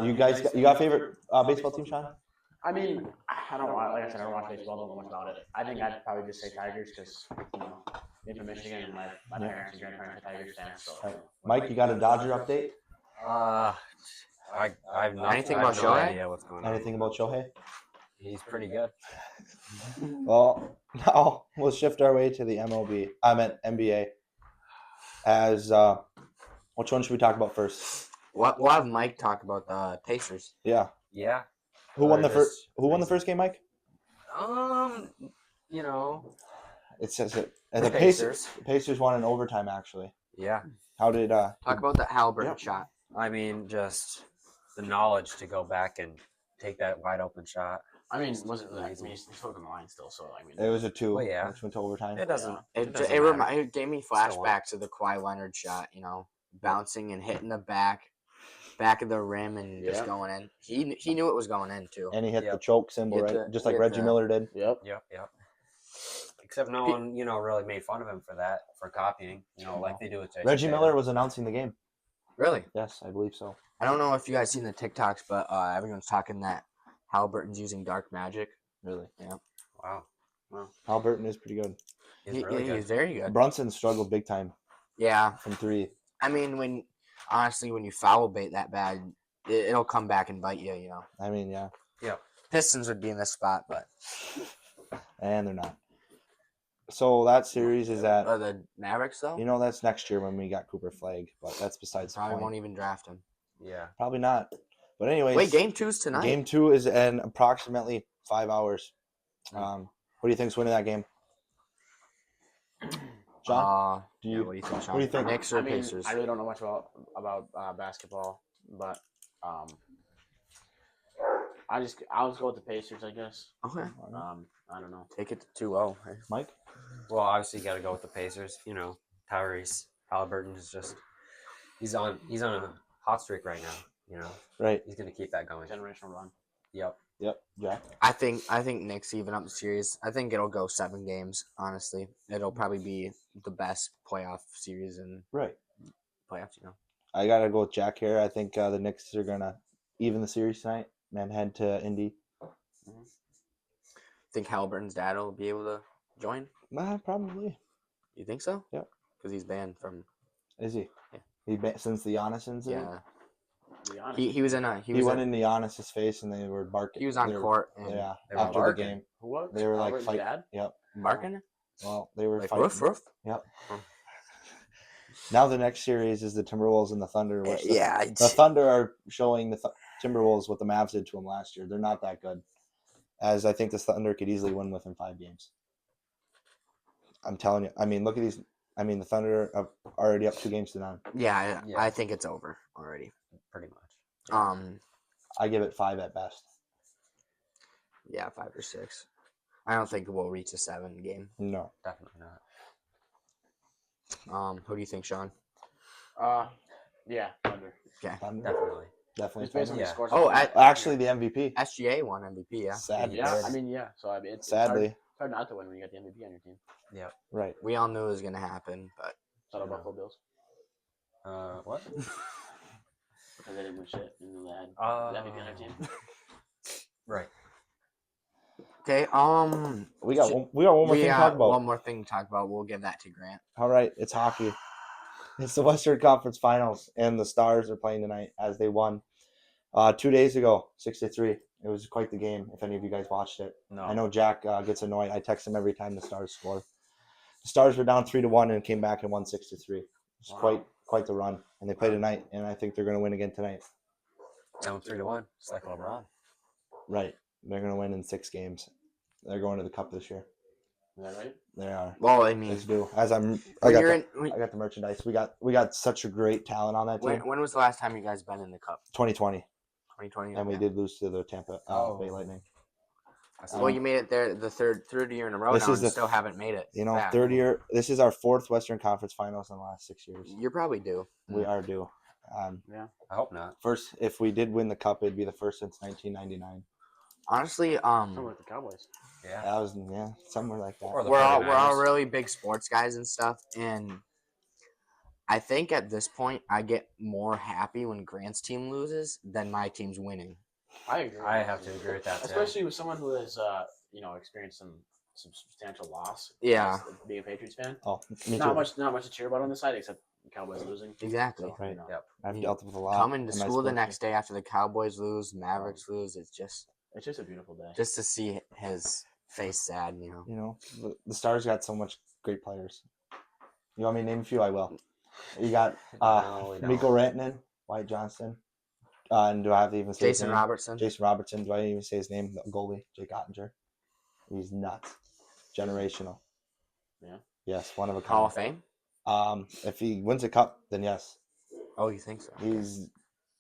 You guys, you got a favorite baseball team, Sean? I mean, I don't want, like I said, I don't watch baseball. Don't know much about it. I think I'd probably just say Tigers because you know, being from Michigan, and my parents and grandparents are Tigers fans. So Right. Mike, you got a Dodger update? I have no, Anything I have about no Shohei? idea what's going on. Anything about Shohei? He's pretty good. Well, now we'll shift our way to the MLB. I meant NBA. As which one should we talk about first? We'll have Mike talk about the Pacers. Yeah. Yeah. Who won the Just first? Who won the crazy. first game, Mike? You know, It says it. The The Pacers. Pacers won in overtime. Actually, yeah. how did Talk about the Halliburton Yep. shot. I mean, just the knowledge to go back and take that wide open shot. I mean, wasn't really. I mean, he's holding the line still. So I mean, it was a 2, Well, yeah. which went to overtime? It doesn't. It doesn't it, matter. it gave me Still won. flashbacks to the Kawhi Leonard shot. You know, bouncing and hitting the back of the rim and just Yeah. going in. He knew it was going in too. And he hit the Yep. choke symbol, Hit right? the- Just like hit Reggie the- Miller did. Yep. Yep. Except no one, really made fun of him for that, for copying, like they do with Jason Reggie Tatum. Miller was announcing the game. Really? Yes, I believe so. I don't know if you guys seen the TikToks, but everyone's talking that Halliburton's using dark magic. Really, Wow. Halliburton is pretty good. He's really good. He's very good. Brunson struggled big time Yeah, from 3. I mean, when you foul bait that bad, it'll come back and bite you. You know, I mean, yeah, Pistons would be in this spot, but and they're not. So that series is at, the Mavericks though, that's next year when we got Cooper Flag, but that's besides the probably point. won't even draft him. Yeah. Probably not. But anyways, Wait, game 2's tonight. Game 2 is in approximately 5 hours. What do you think's winning that game? John, do Yeah, you? what do you think, Sean? what do you think? Knicks or I mean, Pacers? I really don't know much about basketball, but I'll just go with the Pacers, I guess. Okay, I don't know. take it to 2-0. Mike? Well, obviously, you got to go with the Pacers. Tyrese Halliburton is just he's on a hot streak right now. Right. He's gonna keep that going. Generational run. Yep. Yep. Jack. I think Knicks even up the series. I think it'll go 7 games. Honestly, it'll probably be the best playoff series in Right. playoffs. I gotta go with Jack here. I think the Knicks are gonna even the series tonight and head to Indy. Think Halliburton's dad will be able to join? Probably. You think so? Yep. Because he's banned from. Is he? Yeah. He since the Giannis incident. Yeah. To be honest. He was in a. He went into Giannis's face and they were barking. He was on they were- court and Yeah. They were After the barking. game, Who was? they were like Halliburton's fight. dad? Yep. barking. Well, they were Like fighting. roof, roof. Yep. Now the next series is the Timberwolves and the Thunder. Which Yeah. the Thunder are showing the Timberwolves what the Mavs did to them last year. They're not that good. As I think the Thunder could easily win within 5 games. I'm telling you. I mean, look at these. I mean, the Thunder are already up 2-0. Yeah, Yeah. I think it's over already. Pretty much. I give it 5 at best. Yeah, 5 or 6. I don't think we'll reach a 7 game. No. Definitely not. Who do you think, Sean? Yeah, Thunder. Okay. Thunder? Definitely. Definitely. It's based on Thunder. the scores. Oh, Actually, the MVP. SGA won MVP. Yeah. Sadly. Yeah, I mean, yeah. So I mean, it's Sadly. it's hard not to win when you got the MVP on your team. Right. We all knew it was gonna happen, but Shout out Buffalo Bills What? because they didn't win shit and they had the MVP on their team. Right. okay. We got one more thing to talk about. One more thing to talk about. We'll give that to Grant. All right, it's hockey. It's the Western Conference Finals, and the Stars are playing tonight as they won 2 days ago, 6-3. It was quite the game. If any of you guys watched it, No. I know Jack gets annoyed. I text him every time the Stars score. The Stars were down 3-1 and came back and won 6-3. It's Wow. quite the run, and they play tonight, and I think they're going to win again tonight. Down 3-1. It's like LeBron. Right, they're going to win in 6 games. They're going to the Cup this year. Is that right? They are. Well, I mean, Let's do. I when you're in, I got the merchandise. We got such a great talent on that team. when was the last time you guys been in the Cup? 2020, 2020. and we did lose to the Tampa Bay Lightning. Well, you made it there the third year in a row This now, is and the still haven't made it. You know, back. third year. This is our 4th Western Conference Finals in the last 6 years. You're probably due. We are due. I hope not. First, if we did win the Cup, it'd be the first since 1999. Honestly, Something like the Cowboys. Yeah. That was somewhere like that. Or the we're all 49ers. really big sports guys and stuff, and I think at this point I get more happy when Grant's team loses than my team's winning. I agree. I have to agree with that too. Especially with someone who has, experienced some substantial loss. Yeah. Being a Patriots fan. Oh, me Not too. much to cheer about on this side except Cowboys losing. Exactly. So, Right. Yep. I've dealt with a lot. Coming to in my school the sports next day after the Cowboys lose, Mavericks lose, it's just a beautiful day. to see his face sad, You know, the Stars got so much great players. You want me to name a few? I will. You got No, we don't. Mikko Rantanen, Wyatt Johnston, and do I have to even say his Jason name? Robertson. Jason Robertson. Do I even say his name? The goalie, Jake Ottinger. He's nuts. Generational. Yeah. Yes, one of a Hall of kind. Fame. If he wins a cup, then yes, Oh, you think so? he's.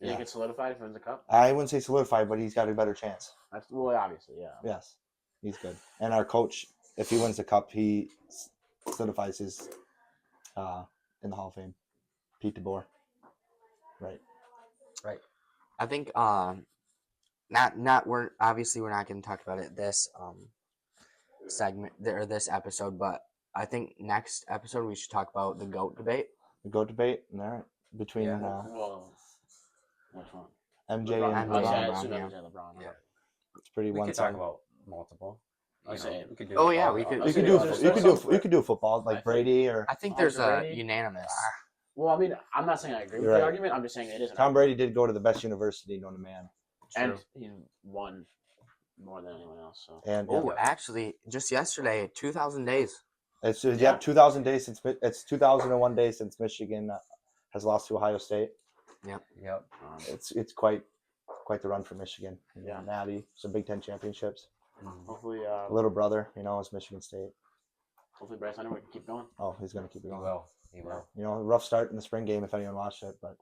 You think it's solidified if he wins the Cup? I wouldn't say solidified, but he's got a better chance. That's obviously, yeah. Yes, he's good. And our coach, if he wins the cup, he solidifies his in the Hall of Fame. Pete DeBoer. Right. I think we're obviously we're not going to talk about it this segment or this episode, but I think next episode we should talk about the GOAT debate. The GOAT debate. All right. Between Well, which one? MJ LeBron. and LeBron. LeBron. I assume yeah. MJ and LeBron. Yeah. It's pretty We one could talk sided. about multiple. I say. We could do. Oh, yeah, all- we could- all- You could do football like Brady or I think Oh, there's so a Brady? unanimous. Well, I mean, I'm not saying I agree with You're the right. argument. I'm just saying it is. Tom Brady did go to the best university known to man. And he won more than anyone else. So. And Oh, actually, just yesterday, 2,000 days. it's 2001 days since Michigan has lost to Ohio State. Yep. It's quite the run for Michigan. Yeah. Natty, some Big Ten championships. Hopefully, Little brother, is Michigan State. hopefully Bryce Hunter can keep going. Oh, he's gonna keep it He going. will. He will. Rough start in the spring game if anyone watched it, but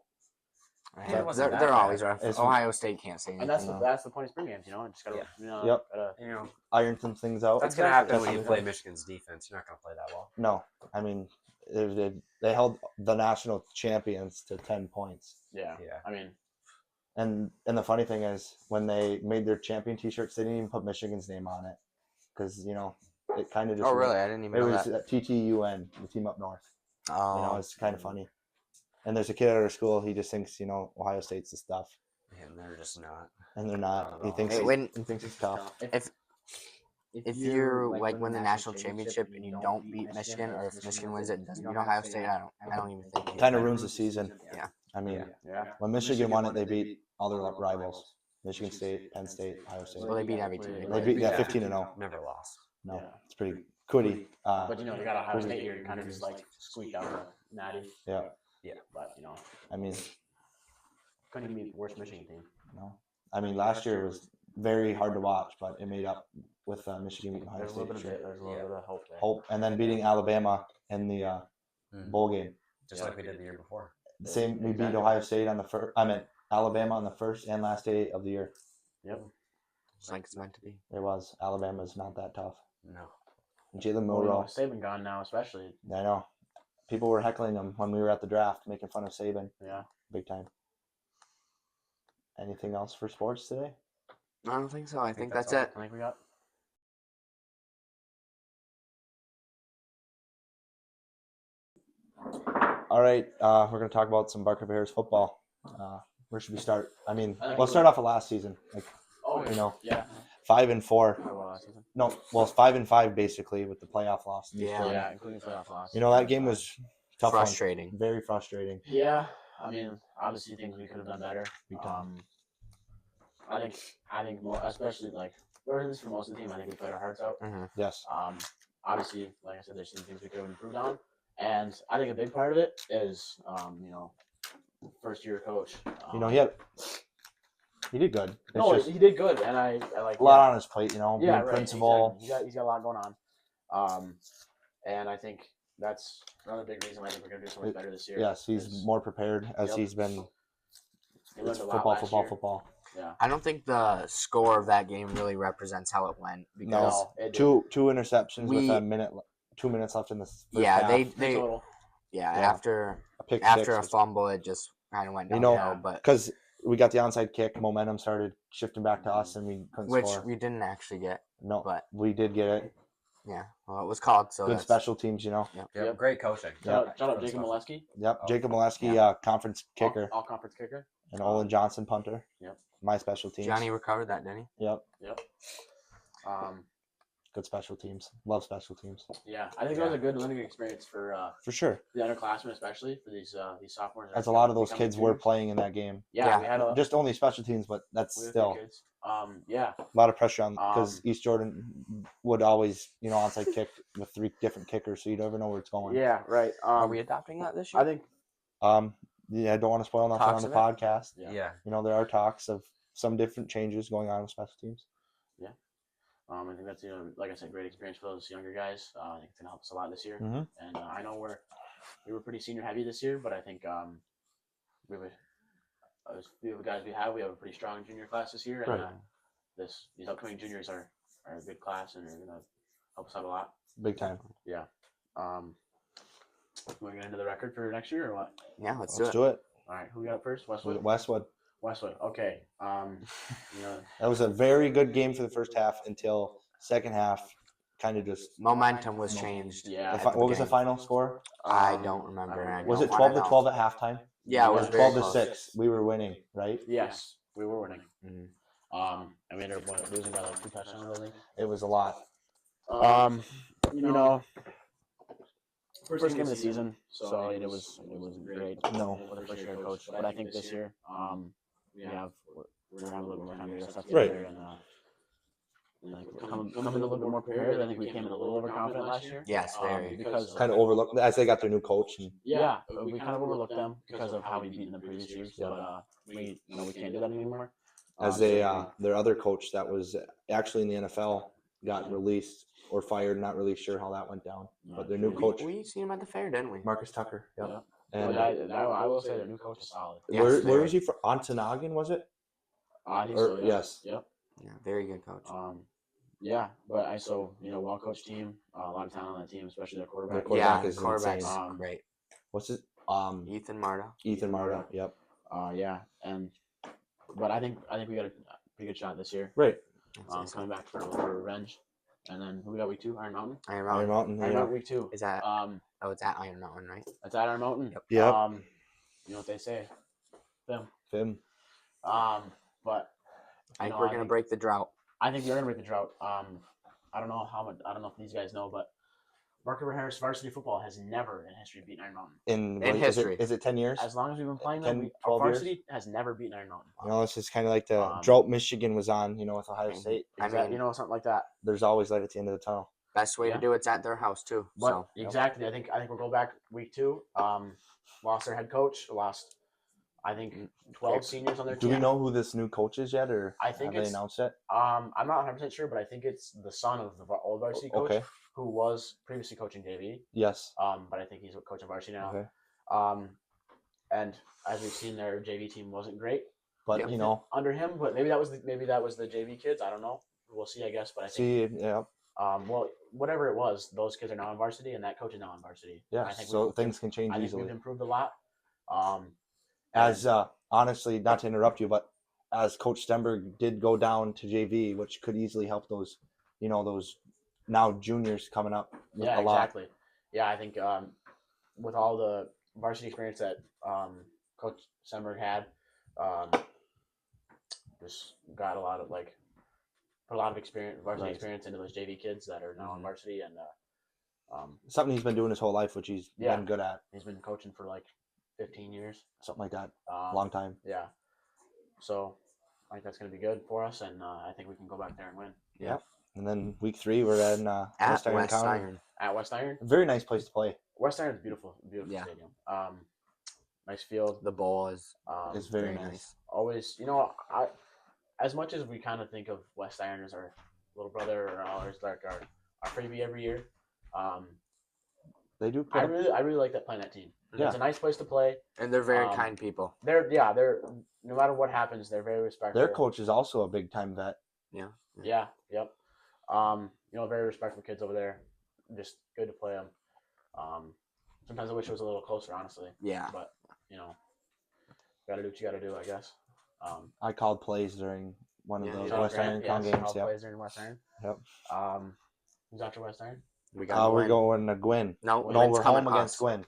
Yeah, it wasn't They're that always bad. rough. It's- Ohio State can't say anything. And that's No. that's the point of spring games. Just gotta, Yep. gotta. You know, iron some things out. that's gonna happen when you Definitely. play Michigan's defense. You're not gonna play that well. No, I mean they held the national champions to 10 points. Yeah. Yeah. I mean, And the funny thing is, when they made their champion T-shirts, they didn't even put Michigan's name on it, because it kind of just. Oh, really? I didn't even It know was that. TTUN, the team up north. Oh, It's kind of funny. And there's a kid at our school. He just thinks Ohio State's the stuff, And they're just not. and they're not. Not He at thinks all. Hey, he thinks it's tough. if you win the national championship and you don't beat Michigan, or if Michigan wins it and doesn't beat Ohio State, I don't even think. Kind of ruins the season. Yeah. I mean, yeah. when Michigan won it, they beat all their rivals: Michigan State, Penn State, Ohio State. Well, they beat every team. They beat 15-0. Never lost. No, Yeah. it's pretty goody. But you got Ohio State here, kind of just like squeaked out of Natty. Yeah. Yeah. But I mean, couldn't even be the worst Michigan team. no. I mean, last year was very hard to watch, but it made up with Michigan beating Ohio There's a State. little bit of there's a little bit of hope there. Hope, and then beating Alabama in the Mhm. bowl game. Just like we did the year before. The same, we beat Ohio State on the first. I meant Alabama on the first and last day of the year. Yep. It's like it's meant to be. It was. Alabama's not that tough. No. Jalen Well, Milroe. Saban gone now, especially. I know. People were heckling him when we were at the draft, making fun of Saban Yeah. big time. Anything else for sports today? I don't think so. I think that's all. it. I think we got. All right, we're going to talk about some Barker Bears football. Where should we start? I mean, I think let's start off with last season. Like, Oh, yeah, yeah. 5-4. No, well, it's 5-5 basically with the playoff loss. Yeah. Yeah, including playoff loss. That game was tough. Frustrating. Very frustrating. Yeah, I mean, obviously things we could have done better. Big time. I think more, especially or at least for most of the team, I think we played our hearts out. Yes. Obviously, like I said, there's some things we could have improved on, And I think a big part of it is, first year coach. He did good. It's No, just he did good, and I like a lot on his plate, being right, principal. Exactly. He's got a lot going on. And I think that's another big reason why I think we're going to do so much better this year. Yes, he's more prepared as he's been. He learned It's a lot last year. football. Yeah. I don't think the score of that game really represents how it went because No, it Two interceptions We- with 2 minutes left in the first yeah, half. they total. yeah, Yeah. after A pick after a six. fumble it just kind of went You know, downhill, but because we got the onside kick, momentum started shifting back to us, and we couldn't which score. we didn't actually get. No, but we did get it. yeah, well, it was called so Good that's- special teams, Yep. Yep. Great coaching. Shout out Jacob Molesky, Yep, Oh. Jacob Molesky, conference kicker, all conference kicker. and Olin Johnson, punter. Yep. My special teams. Johnny recovered that, didn't he? Yep. Good special teams. Love special teams. Yeah, I think that was a good learning experience for For sure. the underclassmen, especially for these sophomores. As a lot of those becoming kids were juniors. playing in that game. Yeah, Yeah. we had a Just only special teams, but that's we had a still few kids. Yeah, a lot of pressure on because Um, East Jordan would always, onside kick with 3 different kickers, so you never know where it's going. yeah, right. Are we adopting that this year? I think Yeah, I don't want to spoil nothing Talks on the of podcast. Yeah. Yeah. There are talks of some different changes going on with special teams. I think that's like I said, great experience for those younger guys. I think it's gonna help us a lot this year. Mhm. And I know we were pretty senior heavy this year, but I think we have a few of the guys we have a pretty strong junior class this year, and Right. these upcoming juniors are a good class and are gonna help us out a lot. Big time. We're gonna into the record for next year or what? Yeah, let's Let's do do it. All right, who got it first? Westwood. Westwood. Westwood. Okay. That was a very good game for the first half until second half kind of just. Momentum was changed. Yeah. at the What was the beginning. final score? I don't remember. and I Was don't it wanna 12-12 know. at halftime? Yeah, it was Yeah, very 12 to close. 6. We were winning, right? Yes, we were winning. Mhm. And we ended up losing by like 2 touchdowns, I think. It was a lot. First game of the season, so it wasn't great. No. For the first year coach, but I think this year, we're gonna have a little more time to get our stuff Right. together and come in a little bit more prepared. I think we came in a little overconfident last year. Yes, very. Because Kind of overlooked as they got their new coach. And yeah, we kind of overlooked them because of how we beat in the previous years. But we can't do that anymore. as their other coach that was actually in the NFL got released or fired, not really sure how that went down. But their new coach, We seen him at the fair, didn't we? Marcus Tucker. Yep. Yeah. And But I will say their new coach is solid. Yes, where very. was he from? Ontonagon, was it? He's Or- still, yeah. yes. Yep. Yeah, very good coach. Yeah, but well coached team, a lot of talent on that team, especially their quarterback. Their quarterback Yeah, is quarterback is insane. great. What's his? Ethan Marta. Ethan Marta. Yep. Yeah, but I think we got a pretty good shot this year. Right. Coming back for revenge, and then who we got week 2? Iron Mountain. Iron Iron Mountain. Mountain. Iron Yeah. Mountain week 2. Is that? Um, It's at Iron Mountain, right? that's at Iron Mountain. Yep. Yep. You know what they say, them. Fim. But I think No, we're I gonna think- break the drought. I think you're gonna break the drought. I don't know how much. I don't know if these guys know, but Mark River Harris varsity football has never in history beaten Iron Mountain. In history. Is it 10 years? As long as we've been playing 10, them, 12 our years? varsity has never beaten Iron Mountain. It's just kind of like the Um, drought Michigan was on, with Ohio Mhm. State. I Exactly, mean- something like that. There's always light at the end of the tunnel. Best way Yeah. to do it's at their house too. But So exactly, I think we'll go back week 2. Lost their head coach. Lost, I think, 12 seniors on their Do team. we know who this new coach is yet, or I think have they it's- announced it? I'm not 100% sure, but I think it's the son of the old varsity coach Okay. who was previously coaching JV. Yes. But I think he's coaching varsity now. Okay. And as we've seen, their JV team wasn't great But Yeah. under him. But maybe that was the JV kids. I don't know. We'll see, I guess. But I think See, yeah, well, whatever it was, those kids are now in varsity, and that coach is now in varsity. yeah. I think So we've- things can change I think easily. we've improved a lot. As honestly, not to interrupt you, but as Coach Stenberg did go down to JV, which could easily help those, those now juniors coming up with Yeah, a lot. exactly. Yeah, I think with all the varsity experience that Coach Semberg had, just got a lot of put a lot of experience, varsity Right. experience into those JV kids that are now in varsity, and Something he's been doing his whole life, which he's Yeah. been good at. he's been coaching for 15 years. Something like that. Um, Long time. Yeah. So I think that's going to be good for us, and I think we can go back there and win And then week 3, we're at at West Iron West County. Iron. at West Iron. Very nice place to play. West Iron's beautiful, beautiful Yeah. stadium. Nice field. The bowl is It's very nice. Always, as much as we kind of think of West Iron as our little brother or ours, like our freebie every year, They do. I really like that playing that team. Yeah. It's a nice place to play. And they're very kind people. They're no matter what happens, they're very respectful. Their coach is also a big time vet. Yeah. Yeah. Yep. Very respectful kids over there. Just good to play them. Sometimes I wish it was a little closer, honestly. Yeah. But gotta do what you gotta do, I guess. I called plays during one of Yeah, those yeah. West Iron Con games. Yep. Plays in West Iron. Yep. Who's after West Iron? We got We're Gwen. going to Gwyn. No, No, Gwen's we're coming home against us. Gwyn.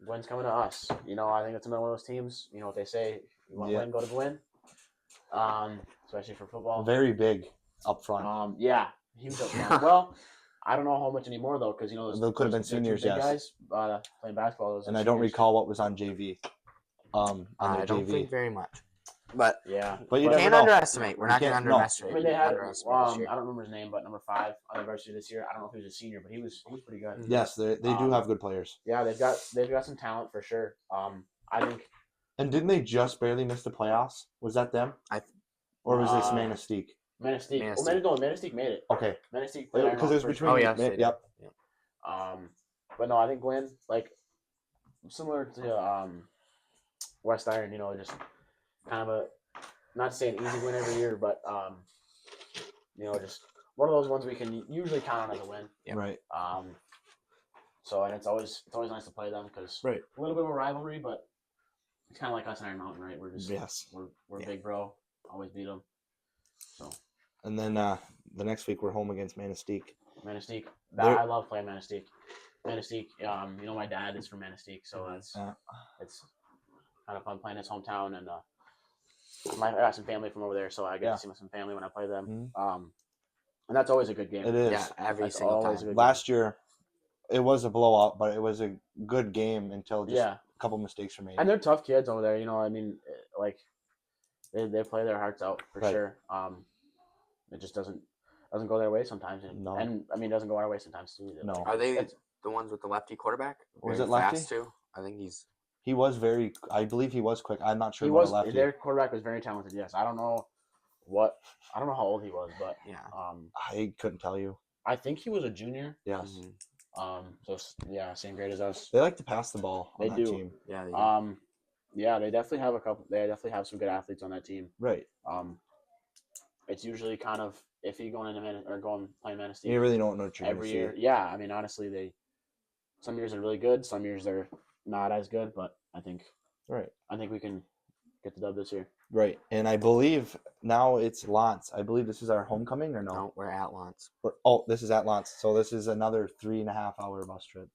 Gwen's coming to us. I think it's another one of those teams. You know what they say: you want to win, go to Gwen. Especially for football. Very big up front. Yeah, huge up front. Well, I don't know how much anymore though, because There could have been seniors, yes. Guys playing basketball. Those And are I don't seniors. recall what was on JV. On I their don't JV. think very much. But Yeah, But you we never can't know. underestimate. We're You not going to can't- no. underestimate. I mean, they had. underestimate this year. I don't remember his name, but number 5 on the varsity this year. I don't know if he was a senior, but he was pretty good. Yes, they do have good players. Yeah, they've got some talent for sure. I think. And didn't they just barely miss the playoffs? Was that them? Or was this Manistee? Manistee. Manistee. Manistee made it. Okay. Manistee. Because it was between. Oh, yes, they did. Yep. But no, I think Gwen, like, similar to West Iron, just kind of a, not to say an easy win every year, but just one of those ones we can usually count on as a win. Yep. Right. So and it's always nice to play them because Right. a little bit of a rivalry, but it's kind of like us and Iron Mountain, right? We're just Yes. we're big bro, always beat them. So And then the next week we're home against Manistee. Manistee, They're- I love playing Manistee. Manistee, my dad is from Manistee, so it's kind of fun playing his hometown, and I got some family from over there, so I get Yeah. to see some family when I play them. Mhm. And that's always a good game. It is. Yeah, every That's single always time. a good Last year, it was a blowout, but it was a good game until just Yeah, a couple mistakes were made. and they're tough kids over there. Like they play their hearts out for Right. sure. It just doesn't go their way sometimes, No. and it doesn't go our way sometimes too. Either. No. Are they It's- the ones with the lefty quarterback? Was Very it lefty? Fast too? I think he's. He was I believe he was quick. I'm not sure He about was a lefty. their quarterback was very talented. Yes, I don't know how old he was, but Yeah. I couldn't tell you. I think he was a junior. Yes. Mhm. So yeah, same grade as us. They like to pass the ball on They that do. team. Yeah. They do. Yeah, they definitely have a couple. They definitely have some good athletes on that team. Right. It's usually kind of iffy going into playing Manistee You really don't know what you're every gonna year. see. Yeah, I mean honestly, some years are really good, some years they're not as good, but I think Right. we can get the dub this year. Right. And I believe now it's Lance. I believe this is our homecoming or no? No, we're at Lance. This is at Lance. So this is another 3.5 hour bus trip.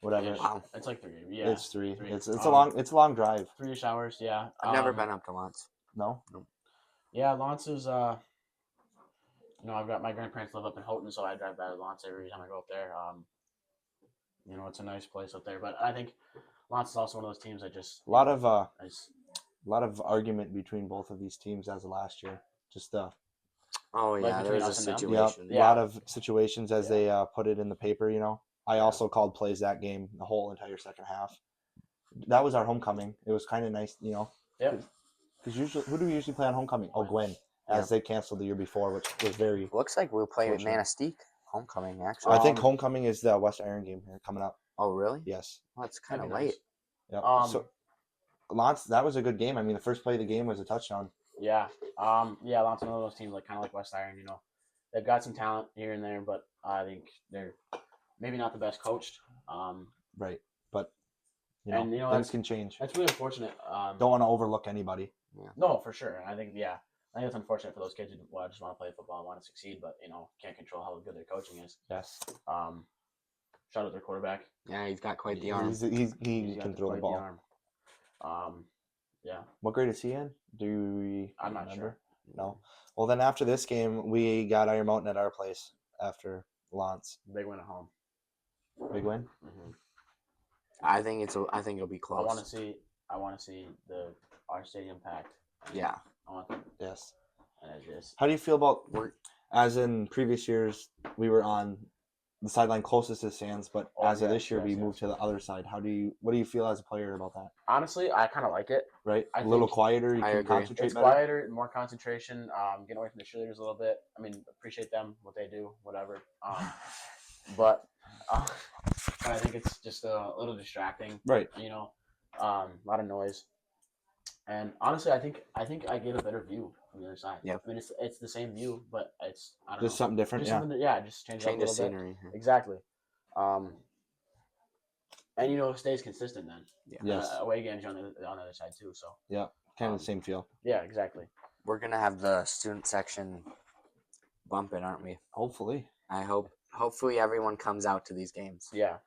Whatever. Ish. It's like 3. Yeah, It's 3. three. It's a long drive. 3-ish hours. Yeah, I've never been up to Lance. No? Yeah, Lance is. I've got my grandparents live up in Houghton, so I drive by Lance every time I go up there. It's a nice place up there, but I think Lance is also one of those teams that just A lot of is, argument between both of these teams as of last year. Just Oh Like yeah, between there's a us and them? situation. a lot of situations as they put it in the paper. I Yeah. also called plays that game the whole entire second half. That was our homecoming. It was kind of nice, Yep. Because usually, who do we usually play on homecoming? Oh, Gwen, as they canceled the year before, which was very. Looks like we'll play at Fortunate. Manistee homecoming actually. I think homecoming is the West Iron game here coming up. Oh really? Yes. Well, it's kind of That'd be late. Yep. Um, So, Lance, that was a good game. I mean, the first play of the game was a touchdown. Yeah. Lance is one of those teams kind of like West Iron. They've got some talent here and there, but I think they're maybe not the best coached. Right. But And, things that's- can change. That's really unfortunate. Don't want to overlook anybody. No, for sure. And I think it's unfortunate for those kids who just want to play football and want to succeed, but can't control how good their coaching is. Yes. Shout out their quarterback. Yeah, he's got quite the arm. He He's can got throw the quite ball. arm. Yeah. What grade is he in? Do we I'm not remember? sure. No. Well, then after this game, we got Iron Mountain at our place after Lance. Big win at home. Big win. Mm-hmm. I think it'll be close. I want to see our stadium packed. And Yeah. I want them. Yes. And it's just How do you feel about, as in previous years, we were on the sideline closest to the stands, but as of this year, we yes. moved to the other side. What do you feel as a player about that? Honestly, I kind of like it. Right, I a little think quieter. You I can agree. concentrate It's better. quieter, more concentration. Getting away from the cheerleaders a little bit. I mean, appreciate them, what they do, whatever. But I think it's just a little distracting. Right. You know, a lot of noise. And honestly, I think I get a better view from the other side. Yep. I mean, it's the same view, but it's I don't Just know. something different. Just Yeah. something just change it up Change a of little bit. scenery. Exactly. And it stays consistent then. Yeah. Yes. Away games on the other side too. So Kind of the same feel. yeah, exactly. We're gonna have the student section bumping, aren't we? Hopefully. I hope. Hopefully, everyone comes out to these games. Yeah.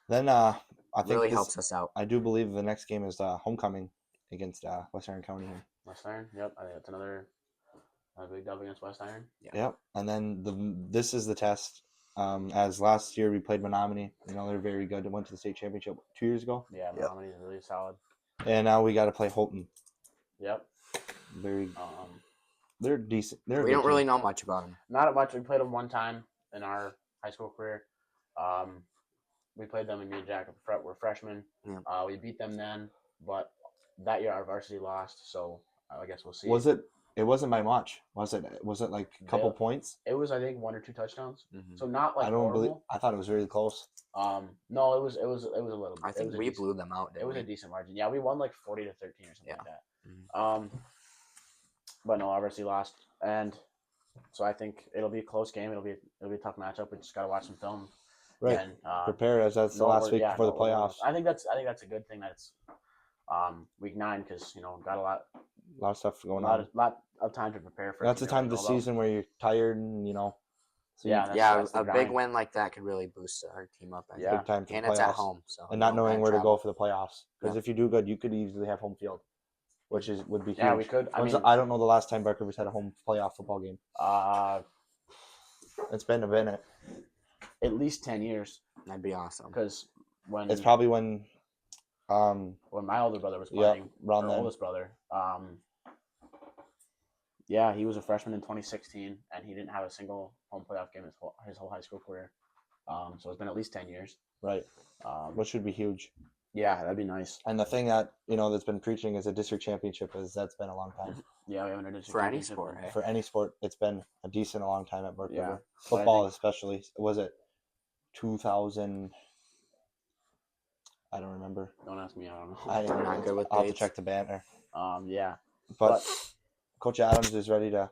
Then I think Really this, helps us out. I do believe the next game is homecoming against West Iron County here. West Iron. Yep. I think that's another big dub against West Iron. Yep. And then this is the test. As last year we played Menominee. They're very good. They went to the state championship 2 years ago. Yeah, Menominee is really solid. And now we got to play Houghton. Yep. Very. They're decent. We don't really know much about them. Not much. We played them one time in our high school career. We played them, and me and Jack were freshmen. Yeah. We beat them then, but that year our varsity lost, so I guess we'll see. Was it? It wasn't by much. Was it? Was it like a couple points? It was, I think, 1 or 2 touchdowns. Mm-hmm. So not like I don't believe. horrible. I thought it was really close. No, it was a little bit. I think we blew them out. It was a decent margin. Yeah, we won like 40-13 or something like that. Mm-hmm. But no, our varsity lost, and so I think it'll be a close game. It'll be a tough matchup. We just gotta watch some film. Right. And, Prepare as that's the last week before the playoffs. I think that's a good thing that it's week 9 because got a lot of stuff going on. on. Lot of time to prepare for. That's the time of the season where you're tired and So that's the a grind. big win like that could really boost our team up. I think. big time for And the it's at playoffs. home, so And not knowing where to travel. go for the playoffs. Because if you do good, you could easily have home field, which would be huge. Yeah, we could. I don't know the last time Bark Rivers had a home playoff football game. It's been a minute. At least 10 years. That'd be awesome. Because when It's probably when my older brother was playing, around our then. oldest brother, he was a freshman in 2016, and he didn't have a single home playoff game his whole high school career. So it's been at least 10 years. Right. Which should be huge. Yeah, that'd be nice. And the thing that that's been preaching is a district championship that's been a long time. Yeah, we haven't had a For any sport, hey? For any sport, it's been a decent a long time at Bark Yeah. River. Football especially. Was it 2000? I don't remember. Don't ask me. I don't know. I'm not good with I'll have to dates. check the banner. Yeah. But Coach Adams is ready to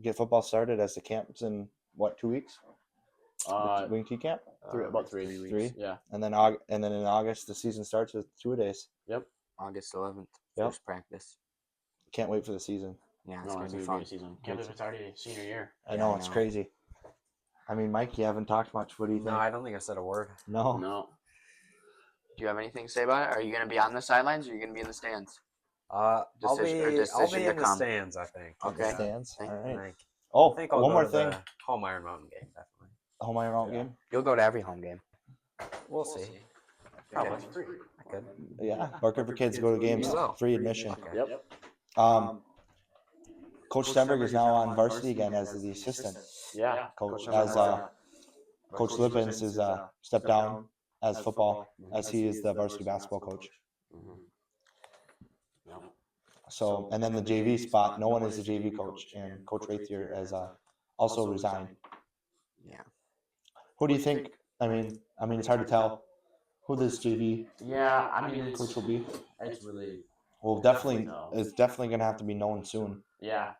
get football started as the camp's in 2 weeks? Wing T camp? About 3 weeks. 3? Yeah. And then in August the season starts with 2 days. Yep. August 11th. Yep. First practice. Can't wait for the season. Yeah, it's No, gonna it's be gonna fun. be a season. Can't believe it's already senior year. I know, it's crazy. I mean, Mike, you haven't talked much. What do you think? No, I don't think I said a word. No. No. Do you have anything to say about it? Are you gonna be on the sidelines or are you gonna be in the stands? I'll Decision- or be decision to in the come. stands, I think. Okay. Stands. Thank- All right. I Oh, think I'll one go more to thing. the home Iron Mountain game, definitely. Home Iron Mountain game. You'll go to every home game. We'll see. Okay. It's free. I could. Yeah, Bark River kids go to games, You will. free admission. Okay. Yep. Coach Stenberg is now on varsity again as the assistant Yeah. coach. Coach As Stenberg. Coach Lippens is stepped down as football, as he is the varsity basketball coach. Mm-hmm. Yep. So, and then the JV spot, no one is the JV coach, and Coach Raythier has also resigned. Yeah. Who do you think? I mean, it's hard to tell who this JV Yeah, I mean, coach will be. it's really, Well, definitely, it's definitely gonna have to be known soon. yeah.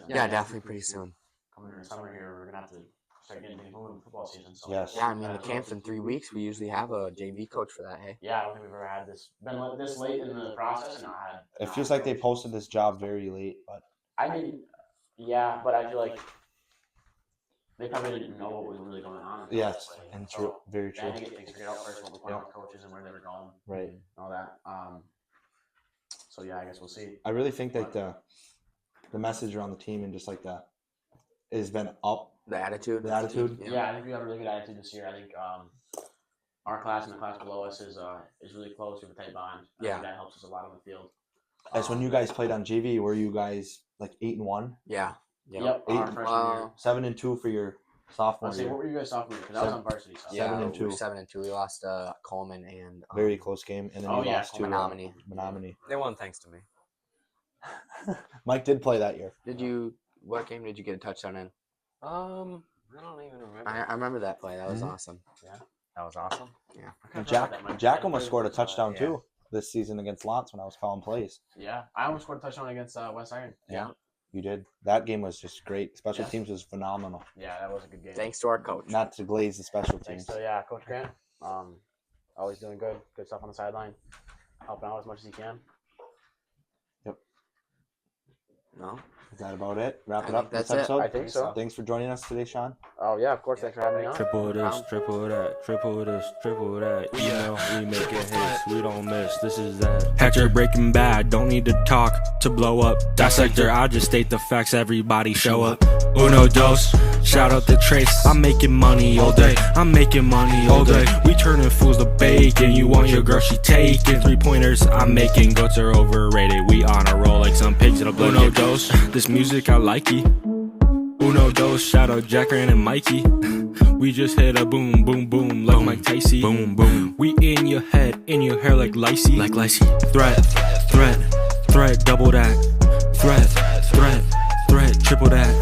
Yeah, definitely pretty soon. Coming in the summer here, we're gonna have to start getting things moving in football season. So Yes. Yeah, I mean the camp's in 3 weeks. We usually have a JV coach for that. Hey. Yeah, I don't think we've ever had been this late in the process and not had. It feels like they posted this job very late, but I mean, yeah, but I feel like they probably didn't know what was really going on. yes, and So, true, very They true. had to get things figured out first, what was going on with coaches and where they were going, Right. and all that. So yeah, I guess we'll see. I really think that the message around the team and just like has been up. The attitude. The attitude? Yeah, I think we have a really good attitude this year. I think our class and the class below us is really close. We have a tight bond. I Yeah. think that helps us a lot on the field. As when you guys played on JV, were you guys like 8-1, Yeah. Yep. Eight- Our freshman year. 7-2 for your sophomore Let's see, year. what were you guys sophomore year? Because I was on varsity. So. Yeah, 7-2. we were 7-2. We lost to Coleman and Very close game, and then Oh, you yeah, lost to Menominee. Menominee. They won thanks to me. Mike did play that year. Did you? What game did you get a touchdown in? I don't even remember. I remember that play. That was Mhm. awesome. That was awesome. Yeah. And Jack almost scored a touchdown too this season against Lots when I was calling plays. Yeah, I almost scored a touchdown against West Iron. Yeah. You did. That game was just great. Special Yeah. teams was phenomenal. Yeah, that was a good game. Thanks to our coach. Not to glaze the special Thanks teams. to Coach Grant. Always doing good stuff on the sideline, helping out as much as he can. No. Is that about it? Wrap I it think up this that's it. episode? I think so. Thanks for joining us today, Sean. Oh yeah, of course. Thanks for having me on. Triple this, triple that, triple this, triple that. Email, we make it hits, we don't miss. This is that. Hector Breaking Bad, don't need to talk to blow up. Dissector, I just state the facts, everybody show up. Uno dos, shout out the Trace. I'm making money all day, I'm making money all day. We turning fools to bacon, you want your girl, she taking 3-pointers. I'm making goats are overrated, we on a roll like some pigs in a blanket. Uno dos, this music I likey. Uno dos, shout out Jackran and Mikey. We just hit a boom, boom, boom, like Mike Tyson. Boom, boom. We in your head, in your hair like Lacey. Like Lacey. Threat, threat, threat, double that. Threat, threat, threat, triple that.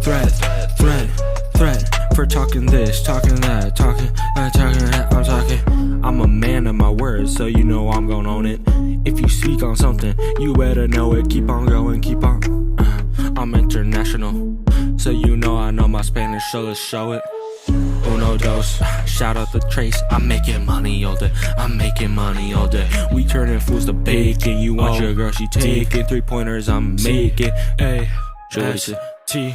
Threat, threat, threat. For talking this, talking that, talking that, I'm talking. I'm a man of my words, so you know I'm gon' own it. If you speak on something, you better know it. Keep on going, keep on. I'm international, so you know I know my Spanish, so let's show it. Uno dos, shout out the Trace. I'm making money all day, I'm making money all day. We turning fools to bacon. You want your girl, she taking 3-pointers, I'm making. Ay, T.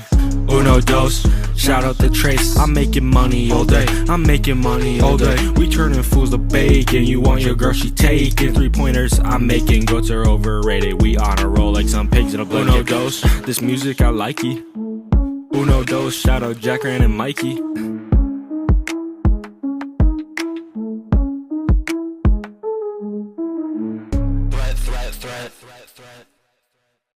Uno dos, shout out the Trace. I'm making money all day, I'm making money all day. We turning fools to bacon. You want your girl, she taking 3-pointers, I'm making. Goats are overrated, we on a roll like some pigs in a blanket. Uno dos, this music I likey. Uno dos, shout out Jackran and Mikey. Threat, threat, threat, threat, threat.